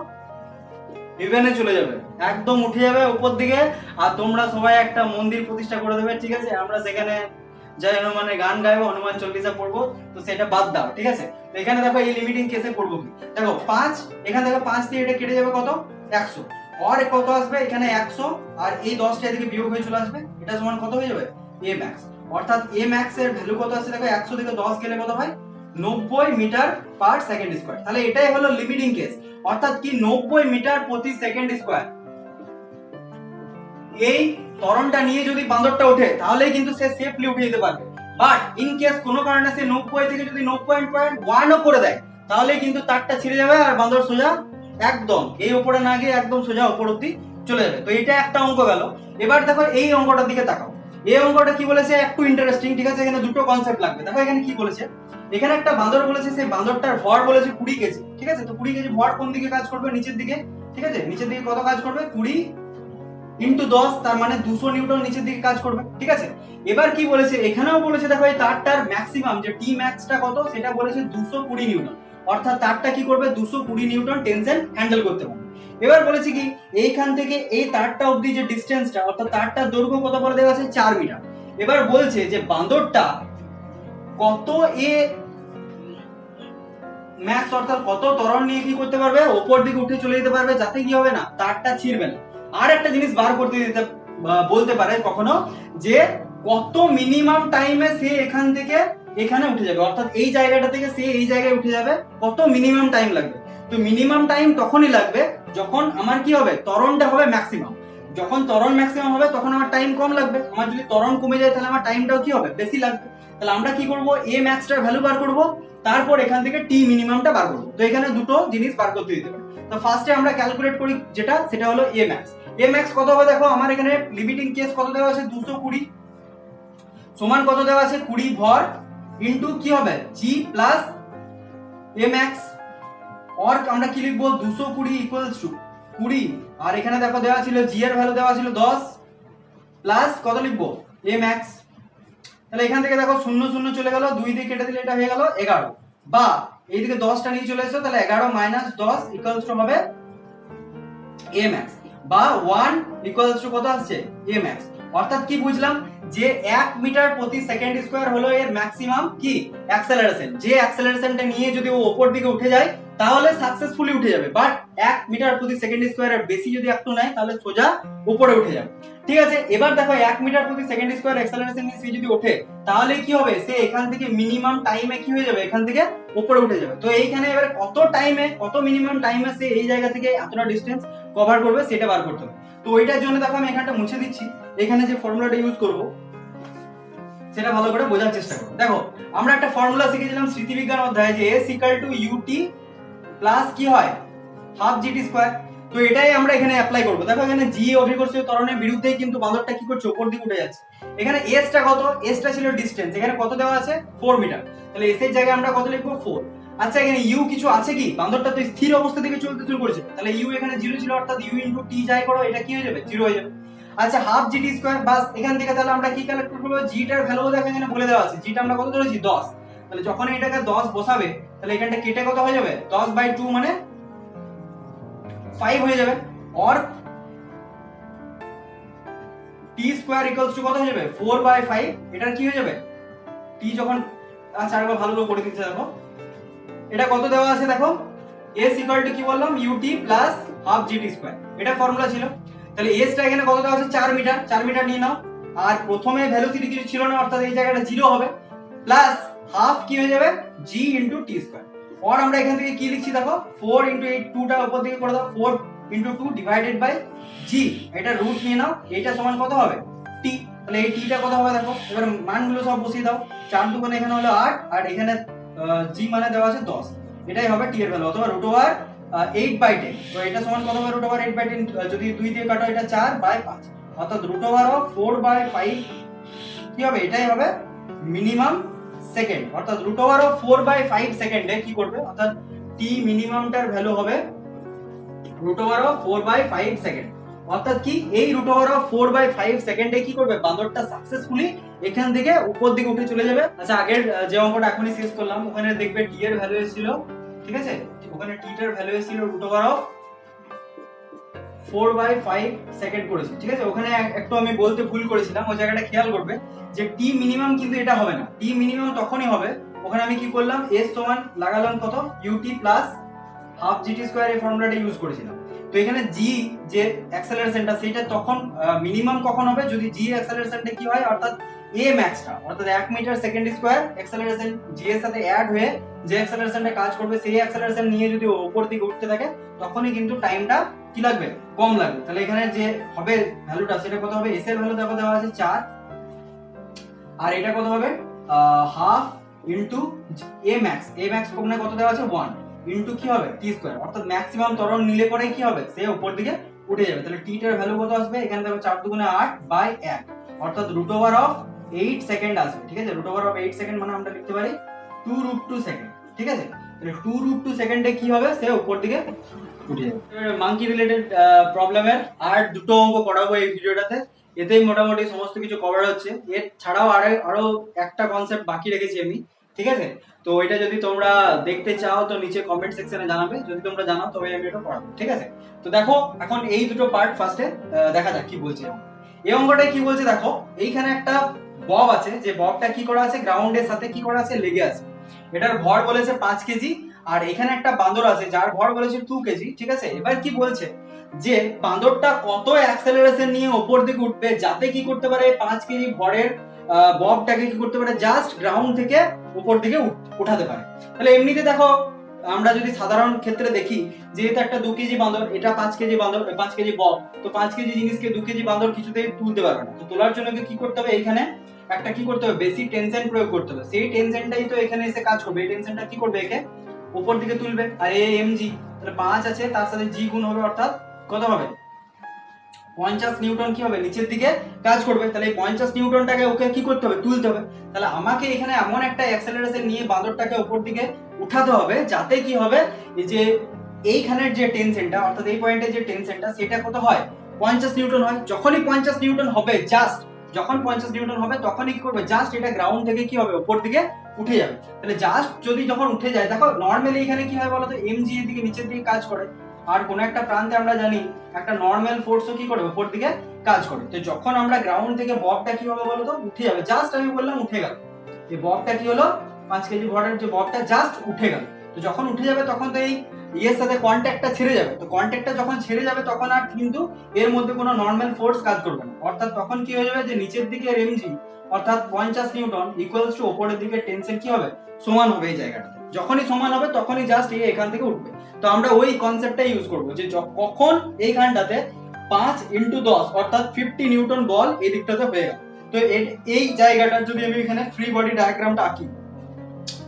ইভেনে চলে যাবে, একদম উঠে যাবে উপর দিকে। আর তোমরা সবাই একটা মন্দির প্রতিষ্ঠা করে দেবে, ঠিক আছে, আমরা সেখানে জয় হনুমানের গান গাইবো, হনুমান চল্লিশা পড়বো, তো সেটা বাদ দাও, ঠিক আছে। তো এখানে দেখো এই লিমিটিং কেসে করবো কি, দেখো 5, এখানে দেখো 5 দিয়ে এটা কেটে যাবে কত 100, আর কত আসবে এখানে 100, আর এই 10টা এদিকে বিয়োগ হয়ে চলে আসবে, এটা সমান কত হয়ে যাবে, এ ম্যাক্স। অর্থাৎ এ ম্যাক্স এর ভ্যালু কত আছে দেখো, 100 থেকে 10 গেলে কত হয়, 90 মিটার পার সেকেন্ড স্কয়ার। তাহলে এটাই হলো লিমিটিং কেস, অর্থাৎ কি 90 মিটার প্রতি সেকেন্ড স্কয়ার এই ত্বরণটা নিয়ে যদি বাঁদরটা ওঠে, তাহলে কিন্তু সে সেফলি উঠে যেতে পারবে। বাট ইন কেস কোনো কারণে সে 90 থেকে যদি 90.1 ও করে দেয়, তাহলে কিন্তু তারটা ছিঁড়ে যাবে, আর বাঁদর সোজা একদম এই উপরে না গিয়ে একদম সোজা উপর অব্দি চলে যাবে। তো এটা একটা অঙ্ক গেল। এবার দেখো এই অঙ্কটার দিকে তাকাও, এই অঙ্কটা কি বলেছে, একটু ইন্টারেস্টিং, ঠিক আছে, এখানে দুটো কনসেপ্ট লাগবে। দেখো এখানে কি বলেছে, এখানে একটা বাঁদর বলেছে, সেই বাঁদরটার ভর বলেছে 20 কেজি, ঠিক আছে। তো 20 কেজি ভর কোন দিকে কাজ করবে, নিচের দিকে, ঠিক আছে, নিচের দিকে কত কাজ করবে, 20 ইন্টু 10, তার মানে 200 নিউটন নিচের দিকে কাজ করবে, ঠিক আছে। এবার কি বলেছে, এখানেও বলেছে দেখো এই তারটার ম্যাক্সিমাম যে টি ম্যাক্সটা কত, সেটা বলেছে 220 নিউটন, অর্থাৎ তারটা কি করবে 220 নিউটন টেনশন হ্যান্ডেল করতে পারবে। এবার বলেছি কি এইখান থেকে এই তারটা অবধি যে ডিস্টেন্সটা অর্থাৎ তারটার দৈর্ঘ্য কত বলে দেওয়া আছে 4 মিটার। এবার বলছে যে বাঁদরটা কত এ ম্যাক্স অর্থাৎ কত ত্বরণ নিয়ে কি করতে পারবে, ওপর দিকে উঠে চলে যেতে পারবে, যাতে কি হবে না তারটা ছিঁড়বে না। আর একটা জিনিস বার করতে দিতে বলতে পারে কখনো যে কত মিনিমাম টাইমে সে এখান থেকে এখানে উঠে যাবে, অর্থাৎ এই জায়গাটা থেকে সে এই জায়গায় উঠে যাবে, কত মিনিমাম টাইম লাগবে। তো মিনিমাম টাইম তখনই লাগবে যখন আমার কি হবে, ত্বরণটা হবে ম্যাক্সিমাম। যখন ত্বরণ ম্যাক্সিমাম হবে তখন আমার টাইম কম লাগবে, আমার যদি ত্বরণ কমে যায় তাহলে আমার টাইমটাও কি হবে, বেশি লাগবে। তাহলে আমরা কি করব, এ ম্যাক্সটার ভ্যালু বার করব, তারপর এখান থেকে টি মিনিমামটা বার করব। তো এখানে দুটো জিনিস বার করতে দিতে পারে। তো ফার্স্টে আমরা ক্যালকুলেট করি যেটা, সেটা হলো এ ম্যাক্স। এ ম্যাক্স কত হবে দেখো, আমার এখানে লিমিটিং কেস কত দেওয়া আছে 220 সমান কত দেওয়া আছে 20 ভর ইনটু কি হবে জি প্লাস এ ম্যাক্স। और আমরা কি লিখবো 220 ইকুয়ালস টু 20, আর এখানে দেখো দেওয়া ছিল জি এর ভ্যালু দেওয়া ছিল 10 প্লাস কত লিখবো এ ম্যাক্স। তাহলে এখান থেকে দেখো 0 0 চলে গেল, 2 দিয়ে কেটে দিলে এটা হয়ে গেল 11, বা এইদিকে 10টা নিয়ে চলে এসেছো তাহলে 11 মাইনাস 10 ইকুয়ালস টু হবে এ ম্যাক্স, বা 1 ইকুয়ালস টু কত আসছে এ ম্যাক্স। অর্থাৎ কি বুঝলাম, যে 1 মিটার প্রতি সেকেন্ড স্কয়ার হলো এর ম্যাক্সিমাম কি অ্যাক্সেলারেশন। যে অ্যাক্সেলারেশনটা নিয়ে যদি ও উপর দিকে উঠে যায় তাহলে সাকসেসফুলি উঠে যাবে, বাট 1 মিটার প্রতি সেকেন্ড স্কয়ারের বেশি যদি একটু নেয় তাহলে সোজা উপরে উঠে যাবে। ঠিক আছে, এবার দেখো 1 মিটার প্রতি সেকেন্ড স্কয়ার অ্যাক্সেলারেশন নিয়ে সে যদি ওঠে তাহলে কি হবে, সে এখান থেকে মিনিমাম টাইমে কি হয়ে যাবে, এখান থেকে উপরে উঠে যাবে। তো এইখানে এবারে কত টাইমে, কত মিনিমাম টাইমে সে এই জায়গা থেকে এতটা ডিসটেন্স কভার করবে সেটা বার করতে হবে। তো ওইটার জন্য দেখো আমি এখানটা মুছে দিচ্ছি, এখানে যে ফর্মুলাটা ইউজ করব সেটা ভালো করে বোঝার চেষ্টা করো। দেখো আমরা একটা ফর্মুলা শিখেছিলাম স্মৃতিবিজ্ঞান অধ্যায়ে যে s = ut প্লাস কি হয় হাফ জিটি স্কয়ার। তো এটাই আমরা এখানে অ্যাপ্লাই করব। দেখো এখানে জি অভিকর্ষীয় ত্বরণের বিরুদ্ধেই কিন্তু বাঁদরটা কি করছে, উপর দিকে উঠে যাচ্ছে। এখানে s টা কত, s টা ছিল ডিসটেন্স, এখানে কত দেওয়া আছে 4 মিটার, তাহলে s এর জায়গায় আমরা কত লিখবো 4। আচ্ছা এখানে u কিছু আছে কি, বাঁদরটা তো স্থির অবস্থা থেকে চলতে শুরু করেছে, তাহলে u এখানে 0 ছিল, অর্থাৎ u * t যাই করো এটা কি হয়ে যাবে 0 হয়ে যাবে। আচ্ছা হাফ জিটি স্কয়ার, বাস এখান থেকে তাহলে আমরা কি ক্যালকুলেট করব, জি টার ভ্যালু দেখো এখানে বলে দেওয়া আছে, জি টা আমরা কত ধরেছি 10, তাহলে যখন এটাকে 10 বসাবে তাহলে এখানটা কেটে কত হয়ে যাবে 10/2 মানে 5 হয়ে যাবে, और t স্কয়ার ইকুয়ালস টু কত হয়ে যাবে 4/5, এটার কি হয়ে যাবে t যখন, আচ্ছা আরেকবার ভালো করে করে দিতে দেখো এটা কত দেওয়া আছে দেখো s = কি বললাম ut plus half g t square, এটা ফর্মুলা ছিল। তাহলে s টা এখানে কত দেওয়া আছে 4 মিটার, 4 মিটার নিয়ে নাও, আর প্রথমে ভ্যালুসিটি কিছু ছিল না অর্থাৎ এই জায়গাটা 0 হবে, প্লাস হাফ কি হয়ে যাবে g * t স্কয়ার। और আমরা এখান থেকে কি লিখছি দেখো 4 * 8, 2 টা উপর দিকে করে দাও, 4 * 2 ডিভাইডেড বাই g, এটা রুট নিয়ে নাও, এটা সমান কত হবে t। তাহলে এই t টা কত হবে দেখো, এবার মানগুলো সব বসিয়ে দাও, 4 দুগুণে এখানে হলো 8, আর এখানে g মানে দেওয়া আছে 10, এটাই হবে t এর ভ্যালু, অথবা √8/10। তো এটা সমান কত হবে √8/10, যদি 2 দিয়ে কাটো এটা 4/5, অর্থাৎ √4/5 কি হবে, এটাই হবে মিনিমাম সেকেন্ড, অর্থাৎ √4/5 সেকেন্ডে কি করবে, অর্থাৎ t মিনিমামটার ভ্যালু হবে √4/5 সেকেন্ড। অর্থাৎ কি এই √4/5 সেকেন্ডে কি করবে, বাঁদরটা সাকসেসফুলি এখান থেকে উপর দিকে উঠে চলে যাবে। আচ্ছা আগের যে অঙ্কটা এখনই শেষ করলাম ওখানে দেখবে t এর ভ্যালু এসেছিল, ঠিক আছে, ওখানে t এর ভ্যালু এসেছিল √4/5 সেকেন্ড করেছে, ঠিক আছে। ওখানে একটু আমি বলতে ভুল করেছিলাম, ওই জায়গাটা খেয়াল করবে যে t মিনিমাম কিন্তু এটা হবে না, t মিনিমাম তখনই হবে, ওখানে আমি কি করলাম s সমান লাগালাম কত ut plus half g t square, এই ফর্মুলাটা ইউজ করেছিলাম। তো এখানে g যে অ্যাক্সেলারেশনটা সেটা তখন মিনিমাম কখন হবে, যদি g অ্যাক্সেলারেশনটা কি হয়, অর্থাৎ a ম্যাক্সটা অর্থাৎ 1 metre second square acceleration g এর সাথে অ্যাড হয়ে যে অ্যাক্সেলারেশনটা কাজ করবে সেই অ্যাক্সেলারেশন নিয়ে যদি উপর দিকে উঠতে থাকে তখনই কিন্তু টাইমটা কি লাগবে কম লাগবে। তাহলে এখানে যে হবে ভ্যালুটা সেটা কত হবে, s এর ভ্যালু দেখো দেওয়া আছে 4, আর এটা কত হবে হাফ ইনটু a ম্যাক্স কোণে কত দেওয়া আছে 1 ইনটু কি হবে t স্কয়ার, অর্থাৎ ম্যাক্সিমাম ত্বরণ নিলে পরে কি হবে সে উপর দিকে উঠে যাবে। তাহলে t এর ভ্যালু কত আসবে, এখানে দেখো 4 দুগুণে 8/1, অর্থাৎ √8 সেকেন্ড আসবে, ঠিক আছে। √8 সেকেন্ড মানে আমরা লিখতে পারি 2√2 সেকেন্ড, ঠিক আছে। তাহলে 2√2 সেকেন্ডে কি হবে, সে উপর দিকে উঠে যাবে। মাঙ্কি রিলেটেড প্রবলেমের আর দুটো অঙ্ক করাবো এই ভিডিওটাতে, এতেই মোটামুটি সমস্ত কিছু কভার হচ্ছে। এর ছাড়াও আরো একটা কনসেপ্ট বাকি রেখেছি আমি, ঠিক আছে? তো এটা যদি তোমরা দেখতে চাও তো নিচে কমেন্ট সেকশনে জানাবে, যদি তোমরা জানাও তবে আমি এটা পড়াবো। ঠিক আছে? তো দেখো এখন এই দুটো পার্ট ফার্স্টে দেখা যাক কি বলছে। এই অঙ্কটায় কি বলছে দেখো, এইখানে একটা বব আছে, যে ববটা কি করা আছে, গ্রাউন্ডের সাথে কি করা আছে, লেগে আছে। এটার ভর বলেছে 5 কেজি, আর এখানে একটা বাঁদর আছে যার ভর বলেছে 2 কেজি। ঠিক আছে? এবার কি বলছে যে বাঁদরটা কত অ্যাক্সেলারেশন নিয়ে উপর দিকে উঠবে যাতে কি করতে পারে 5 কেজি ভরের ববটাকে কি করতে পারে, জাস্ট গ্রাউন্ড থেকে উপর দিকে উঠাতে পারে। তাহলে এমনিতে দেখো আমরা যদি সাধারণ ক্ষেত্রে দেখি, যেহেতু একটা 2 কেজি বাঁদর, এটা 5 কেজি বাঁদর, 5 কেজি বব, তো 5 কেজি জিনিসকে 2 কেজি বাঁদর কিছুতেই তুলতে পারবে না। তো তোলার জন্য কি করতে হবে, এইখানে একটা কি করতে হবে, বেশি টেনশন প্রয়োগ করতে হবে। সেই টেনশনটাই তো এখানে এসে কাজ করবে। এই টেনশনটা কি করবে, একে উপর দিকে তুলবে। আর এ এম জি, তাহলে 5 আছে, তার সাথে জি গুণ হবে, অর্থাৎ কত হবে, 50 নিউটন কি হবে, নিচের দিকে কাজ করবে। তাহলে এই 50 নিউটনটাকে ওকে কি করতে হবে, তুলতে হবে। তাহলে আমাকে এখানে এমন একটা অ্যাক্সেলারেশন নিয়ে বাঁদরটাকে উপর দিকে উঠাতে হবে যাতে কি হবে, এই যে এইখানের যে টেনশনটা, অর্থাৎ এই পয়েন্টের যে টেনশনটা, সেটা কত হয়, 50 নিউটন হয়। যখনই 50 নিউটন হবে, জাস্ট যখন 50 নিউটন হবে তখনই কি করবে, জাস্ট এটা গ্রাউন্ড থেকে কি হবে, উপর দিকে উঠে যাবে। তাহলে জাস্ট যদি যখন উঠে যায়, দেখো নর্মালি এখানে কি হয় বলতো, এমজি এর দিকে নিচের দিকে কাজ করে, আর কোন একটা প্রান্তে আমরা জানি একটা নর্মাল ফোর্সও কি করে, উপর দিকে কাজ করে। তো যখন আমরা গ্রাউন্ড থেকে ববটা কি হবে বলতো, উঠে যাবে। জাস্ট আমি বললাম উঠে গেল, এই ববটা কি হলো, 5 কেজি ভরের যে ববটা জাস্ট উঠে গেল। তো যখন উঠে যাবে তখন তো এই ইয়ের সাথে কন্ট্যাক্টটা ছেড়ে যাবে। তো কন্ট্যাক্টটা যখন ছেড়ে যাবে তখন আর কিন্তু এর মধ্যে কোনো নর্মাল ফোর্স কাজ করবে না। অর্থাৎ তখন কি হয়ে যাবে, যে নিচের দিকে এমজি অর্থাৎ 50 নিউটন ইকুয়ালস টু উপরের দিকে টেনশন কি হবে, সমান হবে এই জায়গাটাতে। যখনই সমান হবে তখনই জাস্ট এই এখান থেকে উঠবে। তো আমরা ওই কনসেপ্টটা ইউজ করবো, যে কখন এইখানটাতে 5 ইন্টু 10 অর্থাৎ 50 নিউটন বল এই দিকটাতে হয়ে গেল। তো এই জায়গাটার যদি আমি এখানে ফ্রি বডি ডায়াগ্রামটা আঁকি,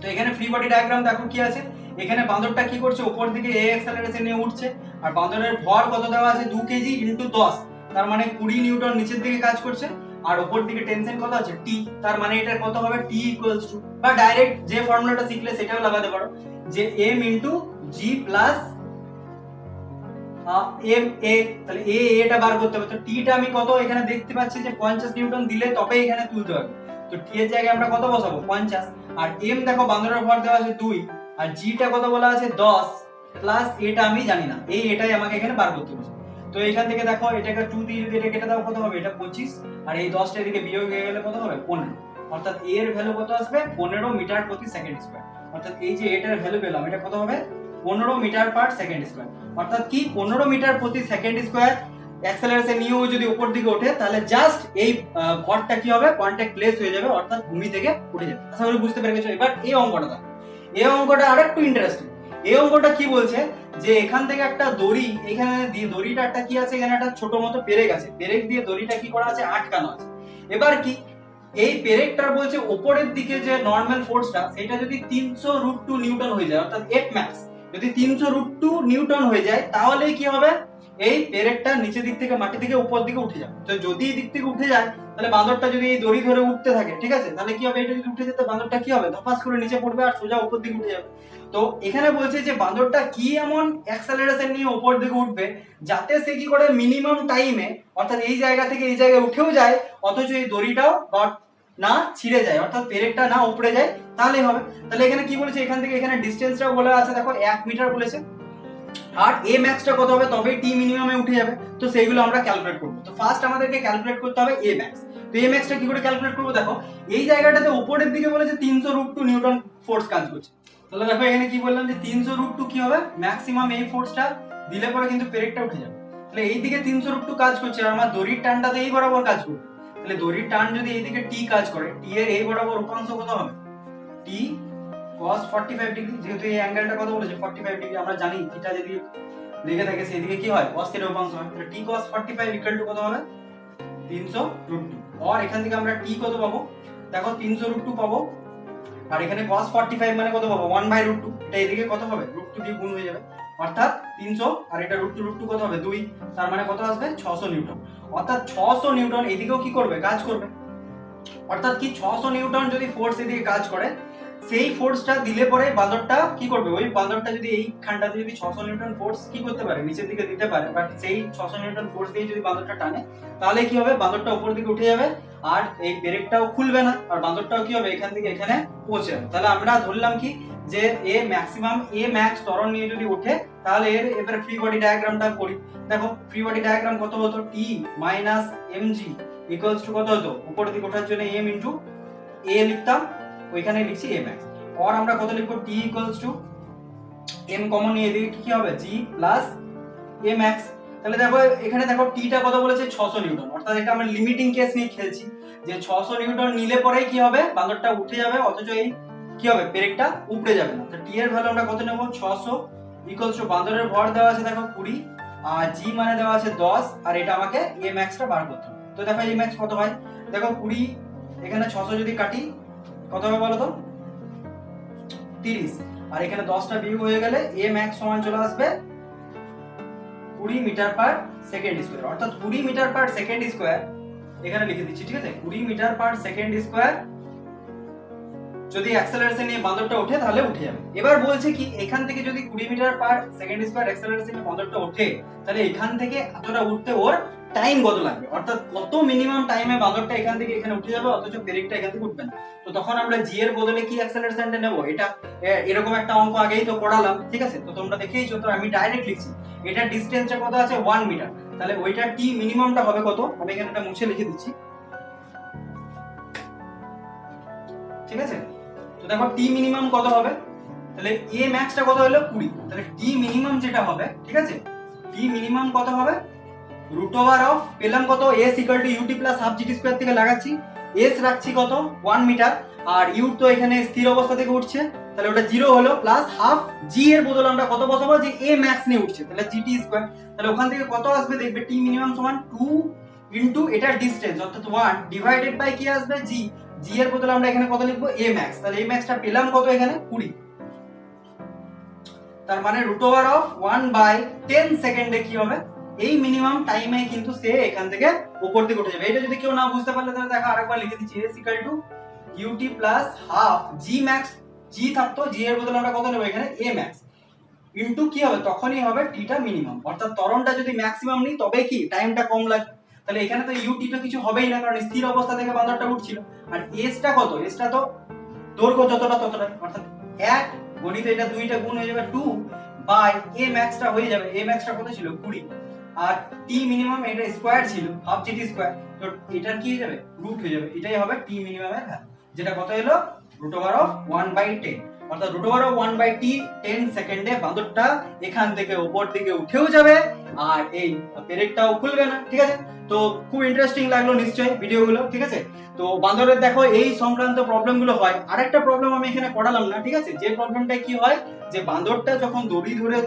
তো এখানে ফ্রি বডি ডায়াগ্রাম দেখো কি আছে, এখানে বাঁদরটা কি করছে, উপর দিকে এ অ্যাক্সেলারেশন নিয়ে উঠছে, আর বাঁদরের ভর কত দেওয়া আছে, 2 কেজি ইন্টু 10, তার মানে 20 নিউটন নিচের দিকে কাজ করছে। আর উপর দিকে টেনশন কত আছে, টি, তার মানে এটার কত হবে, টি ইকুয়ালস টু, বা ডাইরেক্ট যে ফর্মুলাটা শিখলে সেটাও লাগাতে পারো, যে M into G plus M A. তাহলে এ এটা বার করতে হবে। তো টি টা আমি কত এখানে দেখতে পাচ্ছি যে 50 নিউটন দিলে তবে এখানে তুলতে হবে। তো টি এর জায়গায় আমরা কত বসাবো, 50। আর এম দেখো বাঁদরের ভর দেওয়া আছে 2, আর জি টা কত বলা আছে 10, প্লাস এটা আমি জানি না, এই এটাই আমাকে এখানে বার করতে হবে। তো এখান থেকে দেখো এটাকে 2 দিয়ে যদি এটা কেটে দাও কত হবে, এটা 25, আর এই 10টা এদিকে বিয়োগ হয়ে গেলে কত হবে, 15। অর্থাৎ এ এর ভ্যালু কত আসবে, 15 মিটার প্রতি সেকেন্ড স্কয়ার। অর্থাৎ এই যে এটার ভ্যালু পেলাম, এটা কত হবে, 15 মিটার পার সেকেন্ড স্কয়ার। অর্থাৎ কি 15 মিটার প্রতি সেকেন্ড স্কয়ার অ্যাক্সেলারেশন নিয়েও যদি উপর দিকে ওঠে, তাহলে জাস্ট এই ভরটা কি হবে, কন্টাক্ট প্লেস হয়ে যাবে, অর্থাৎ ভূমি থেকে উঠে যাবে। আশা করি বুঝতে পেরে গেছো। এবার এই অঙ্কটা দেখো, এই অঙ্কটা আরেকটু ইন্টারেস্টিং। এই অঙ্কটা কি বলছে, যে এখান থেকে একটা দড়ি, এখানে দিয়ে দড়িটা একটা কি আছে, এখানে একটা ছোট মতো পেরেক আছে, পেরেক দিয়ে দড়িটা কি করা আছে, আটকানো আছে। এবার কি এই পেরেকটার বলছে উপরের দিকে যে নরমাল ফোর্সটা, সেটা যদি 300√2 নিউটন হয়ে যায়, অর্থাৎ এফ ম্যাক্স যদি 300√2 নিউটন হয়ে যায়, তাহলে কি হবে, এই পেরেকটা নিচের দিক থেকে মাটি থেকে উপর দিকে উঠে যাবে। তো যদি এই দিক থেকে উঠে যায়, তাহলে বাঁদরটা যদি এই দড়ি ধরে উঠতে থাকে, ঠিক আছে, তাহলে কি হবে, এটা যদি উঠে যেতে, বাঁদরটা কি হবে, ধপাস করে নিচে পড়বে আর সোজা উপর দিকে উঠে যাবে। তো এখানে বলছে যে বাঁদরটা কি এমন অ্যাক্সেলারেশন নিয়ে উপর দিকে উঠবে যাতে সে কি করে মিনিমাম টাইমে, অর্থাৎ এই জায়গা থেকে এই জায়গায় উঠেও যায়, অথচ এই দড়িটাও না ছিঁড়ে যায়, অর্থাৎ পেরেকটা না উপড়ে যায়, তাহলেই হবে। তাহলে এখানে কি বলেছে, এখান থেকে এখানে ডিসটেন্সটাও বলা আছে, দেখো 1 মিটার বলেছে, আর এ ম্যাক্সটা কত হবে, তবেই টি মিনিমামে উঠে যাবে। তো সেইগুলো আমরা ক্যালকুলেট করব। তো ফার্স্ট আমাদেরকে ক্যালকুলেট করতে হবে এ ম্যাক্স। তো এ ম্যাক্সটা কি করে ক্যালকুলেট করব, দেখো এই জায়গাটাতে উপরের দিকে বলেছে 300√2 নিউটন ফোর্স কাজ করছে। তাহলে দেখো এখানে কি বললাম, যে 300√2 কি হবে, ম্যাক্সিমাম এই ফোর্সটা দিলে পরে কিন্তু পেরেকটা উঠে যাবে। তাহলে এই দিকে 300√2 কাজ করছে, আর আমার দড়ির টানটাতে এই বরাবর কাজ করবে। তাহলে দড়ির টান যদি এইদিকে টি কাজ করে, টি এর এই বরাবর উপাংশ কত হবে, টি cos 45 ডিগ্রি। যেহেতু এই অ্যাঙ্গেলটা কত বলেছে 45 ডিগ্রি, আমরা জানি থিটা যদি লেগে থাকে সেদিকে কি হয়, cos থিটা উপাংশ হয়। তাহলে t cos 45 ইকুয়াল টু কত হবে, 300√2। আর এখান থেকে আমরা t কত পাবো, দেখো 300√2 পাবো, আর এখানে cos 45 মানে কত পাবো, 1/√2। এটা এদিকে কত হবে, √2 দিয়ে গুণ হয়ে যাবে, অর্থাৎ 300, আর এটা √2 কত হবে 2, তার মানে কত আসবে 600 নিউটন। অর্থাৎ 600 নিউটন এদিকেও কি করবে, কাজ করবে। অর্থাৎ কি 600 নিউটন যদি ফোর্স এদিকে কাজ করে, সেই ফোর্সটা দিলে পরে বাঁদরটা কি করবে, ওই বাঁদরটা যদি এই খানটাতে যদি 600 নিউটন ফোর্স কি করতে পারে, নিচের দিকে দিতে পারে, বাট সেই 600 নিউটন ফোর্স দিয়ে যদি বাঁদরটা টানে, তাহলে কি হবে, বাঁদরটা উপর দিকে উঠে যাবে, আর এই পেরেকটাও খুলবে না, আর বাঁদরটাও কি হবে এখান থেকে এখানে পৌঁছে যাবে। তাহলে আমরা ধরলাম কি যে এ ম্যাক্সিমাম এ ম্যাক্স ত্বরণ নিয়ে যদি ওঠে তাহলে এর এবারে ফ্রি বডি ডায়াগ্রামটা করি। দেখো ফ্রি বডি ডায়াগ্রাম কত হতো, টি মাইনাস mg ইকুয়ালস টু কত হতো, উপরের দিকে ওঠার জন্য m ইনটু a লিখতাম, ওইখানে লিখছি a max। আর আমরা কত লিখবো, t equals two m common নিয়ে দিই কি হবে g প্লাস a max। তাহলে দেখো এখানে দেখো টি টা কত বলেছে 600 নিউটন, অর্থাৎ এটা আমরা লিমিটিং কেস নিয়ে খেলছি যে 600 নিউটন নিলে পরেই কি হবে বাঁদরটা উঠে যাবে, অথচ এই কি হবে পেরেকটা উপড়ে যাবে না। তো টি এর ভ্যালু আমরা কত নেব 600 ইকুয়ালস টু বাঁদরের ভর দেওয়া আছে দেখো 20 আর জি মানে দেওয়া আছে 10 আর এটা আমাকে এ ম্যাক্সটা বার করতে হবে। তো দেখো এ ম্যাক্স কত হয়, দেখো 20 এখানে 600 যদি কাটি কত হবে বলো তো 30, আর এখানে 10টা বিয়োগ হয়ে গেলে এ ম্যাক্স সমান চলে আসবে 20 মিটার পার সেকেন্ড স্কয়ার, অর্থাৎ 20 মিটার পার সেকেন্ড স্কয়ার এখানে লিখে দিচ্ছি, ঠিক আছে 20 মিটার পার সেকেন্ড স্কয়ার যদি অ্যাক্সেলারেশন নিয়ে বাঁদরটা ওঠে তাহলে উঠে যাবে। এবার বলছে কি এখান থেকে যদি 20 metre per second square acceleration নিয়ে বাঁদরটা ওঠে তাহলে এখান থেকে এতটা উঠতে ওর টাইম কত লাগবে, অর্থাৎ কত মিনিমাম টাইমে বাঁদরটা এখান থেকে এখানে উঠে যাবে অথচ পেরেকটা এখান থেকে উঠবে না। তো তখন আমরা জি এর বদলে কি অ্যাক্সেলারেশনটা নেব, এটা এরকম একটা অঙ্ক আগেই তো করালাম, ঠিক আছে তো তোমরা দেখেইছো। তো আমি ডাইরেক্ট লিখছি এটা ডিসটেন্সটা কত আছে 1 মিটার, তাহলে ওইটা টি মিনিমামটা হবে কত, আমি এখানে এটা মুছে লিখে দিচ্ছি, ঠিক আছে। তো দেখো টি মিনিমাম কত হবে, তাহলে এ ম্যাক্সটা কত হলো 20, তাহলে টি মিনিমাম যেটা হবে, ঠিক আছে টি মিনিমাম কত হবে রুট ওভার অফ পেলাম কত s equal to u t plus half g t square থেকে লাগাচ্ছি s রাখছি কত 1 মিটার আর ইউ তো এখানে স্থির অবস্থা থেকে উঠছে তাহলে ওটা 0 হলো প্লাস হাফ জি এর বদলে আমরা কত বসাবো যে a ম্যাক্স নিয়ে উঠছে তাহলে জিটি স্কয়ার, তাহলে ওখান থেকে কত আসবে দেখবে টি মিনিমাম সমান 2 ইনটু এটার ডিসটেন্স অর্থাৎ 1 ডিভাইডেড বাই কি আসবে জি, জি এর বদলে আমরা এখানে কত লিখবো a ম্যাক্স, তাহলে a ম্যাক্সটা পেলাম কত এখানে 20, তার মানে রুট ওভার অফ 1/10 সেকেন্ডে কি হবে এই মিনিমাম টাইমে কিন্তু সে এখান থেকে উপর দিকে উঠে যাবে। এটা যদি কেউ না বুঝতে পারলে তাহলে দেখো আরেকবার লিখে দিচ্ছি s equal to ut plus half G max, G থাকতো জি এর বদলে আমরা কত নেব এখানে a ম্যাক্স ইনটু কি হবে তখনই হবে টিটা মিনিমাম, অর্থাৎ ত্বরণটা যদি ম্যাক্সিমাম নিই তবে কি টাইমটা কম লাগবে। তাহলে এখানে তো ut তো কিছু হবেই না কারণ স্থির অবস্থা থেকে বাঁদরটা উঠছিল, আর s টা কত, s টা তো দৈর্ঘ্য যতটা ততটাই, অর্থাৎ 1 গণিত এটা দুইটা গুণ হয়ে যাবে 2 বাই a ম্যাক্সটা হয়ে যাবে, a ম্যাক্সটা কত ছিল 20 আর টি মিনিমাম এটা স্কয়ার ছিল হাফ জিটি স্কয়ার, তো এটার কি হয়ে যাবে রুট হয়ে যাবে, এটাই হবে টি মিনিমামের ভ্যালু যেটা কত হলো রুট ওভার অফ 1/10, অর্থাৎ রুট ওভার অফ 1/10 সেকেন্ডে বাঁদরটা এখান থেকে উপর দিকে উঠেও যাবে আর এই পেরেকটাও খুলবে না, ঠিক আছে। তো খুব ইন্টারেস্টিং লাগলো নিশ্চয়ই ভিডিওগুলো, ঠিক আছে। তো বাঁদরের দেখো এই সংক্রান্ত প্রবলেমগুলো হয়। আরেকটা প্রবলেম আমি এখানে করালাম না, ঠিক আছে, যে প্রবলেমটা কি হয় যে বাঁদরটা যখন দড়ি ধরে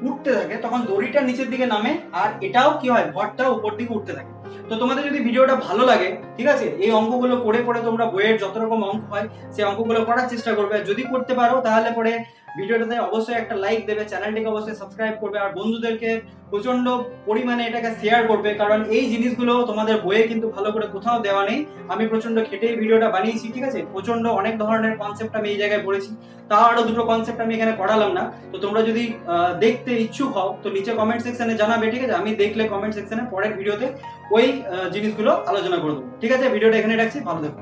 উঠতে থাকে তখন দড়িটা নিচের দিকে নামে আর এটাও কি হয় ভরটা উপর দিকে উঠতে থাকে। তো তোমাদের যদি ভিডিওটা ভালো লাগে, ঠিক আছে, এই অঙ্কগুলো করে পরে তোমরা বইয়ের যত রকম অঙ্ক হয় সেই অঙ্কগুলো করার চেষ্টা করবে, যদি করতে পারো তাহলে পরে ভিডিওটাতে অবশ্যই একটা লাইক দেবে, চ্যানেলটিকে অবশ্যই সাবস্ক্রাইব করবে আর বন্ধুদেরকে প্রচন্ড পরিমাণে এটাকে শেয়ার করবে, কারণ এই জিনিসগুলো তোমাদের বইয়ে কিন্তু ভালো করে কোথাও দেওয়া নেই। আমি প্রচন্ড খেটে এই ভিডিওটা বানিয়েছি, ঠিক আছে, প্রচন্ড অনেক ধরনের কনসেপ্ট আমি এই জায়গায় পড়েছি, তাও আরো দুটো কনসেপ্ট আমি এখানে করালাম না। তো তোমরা যদি দেখতে ইচ্ছুক হও তো নিচে কমেন্ট সেকশনে জানাবে, ঠিক আছে, আমি দেখলে কমেন্ট সেকশনে পরের ভিডিওতে ওই জিনিসগুলো আলোচনা করে দেবো, ঠিক আছে। ভিডিওটা এখানে রাখছি, ভালো থেকো।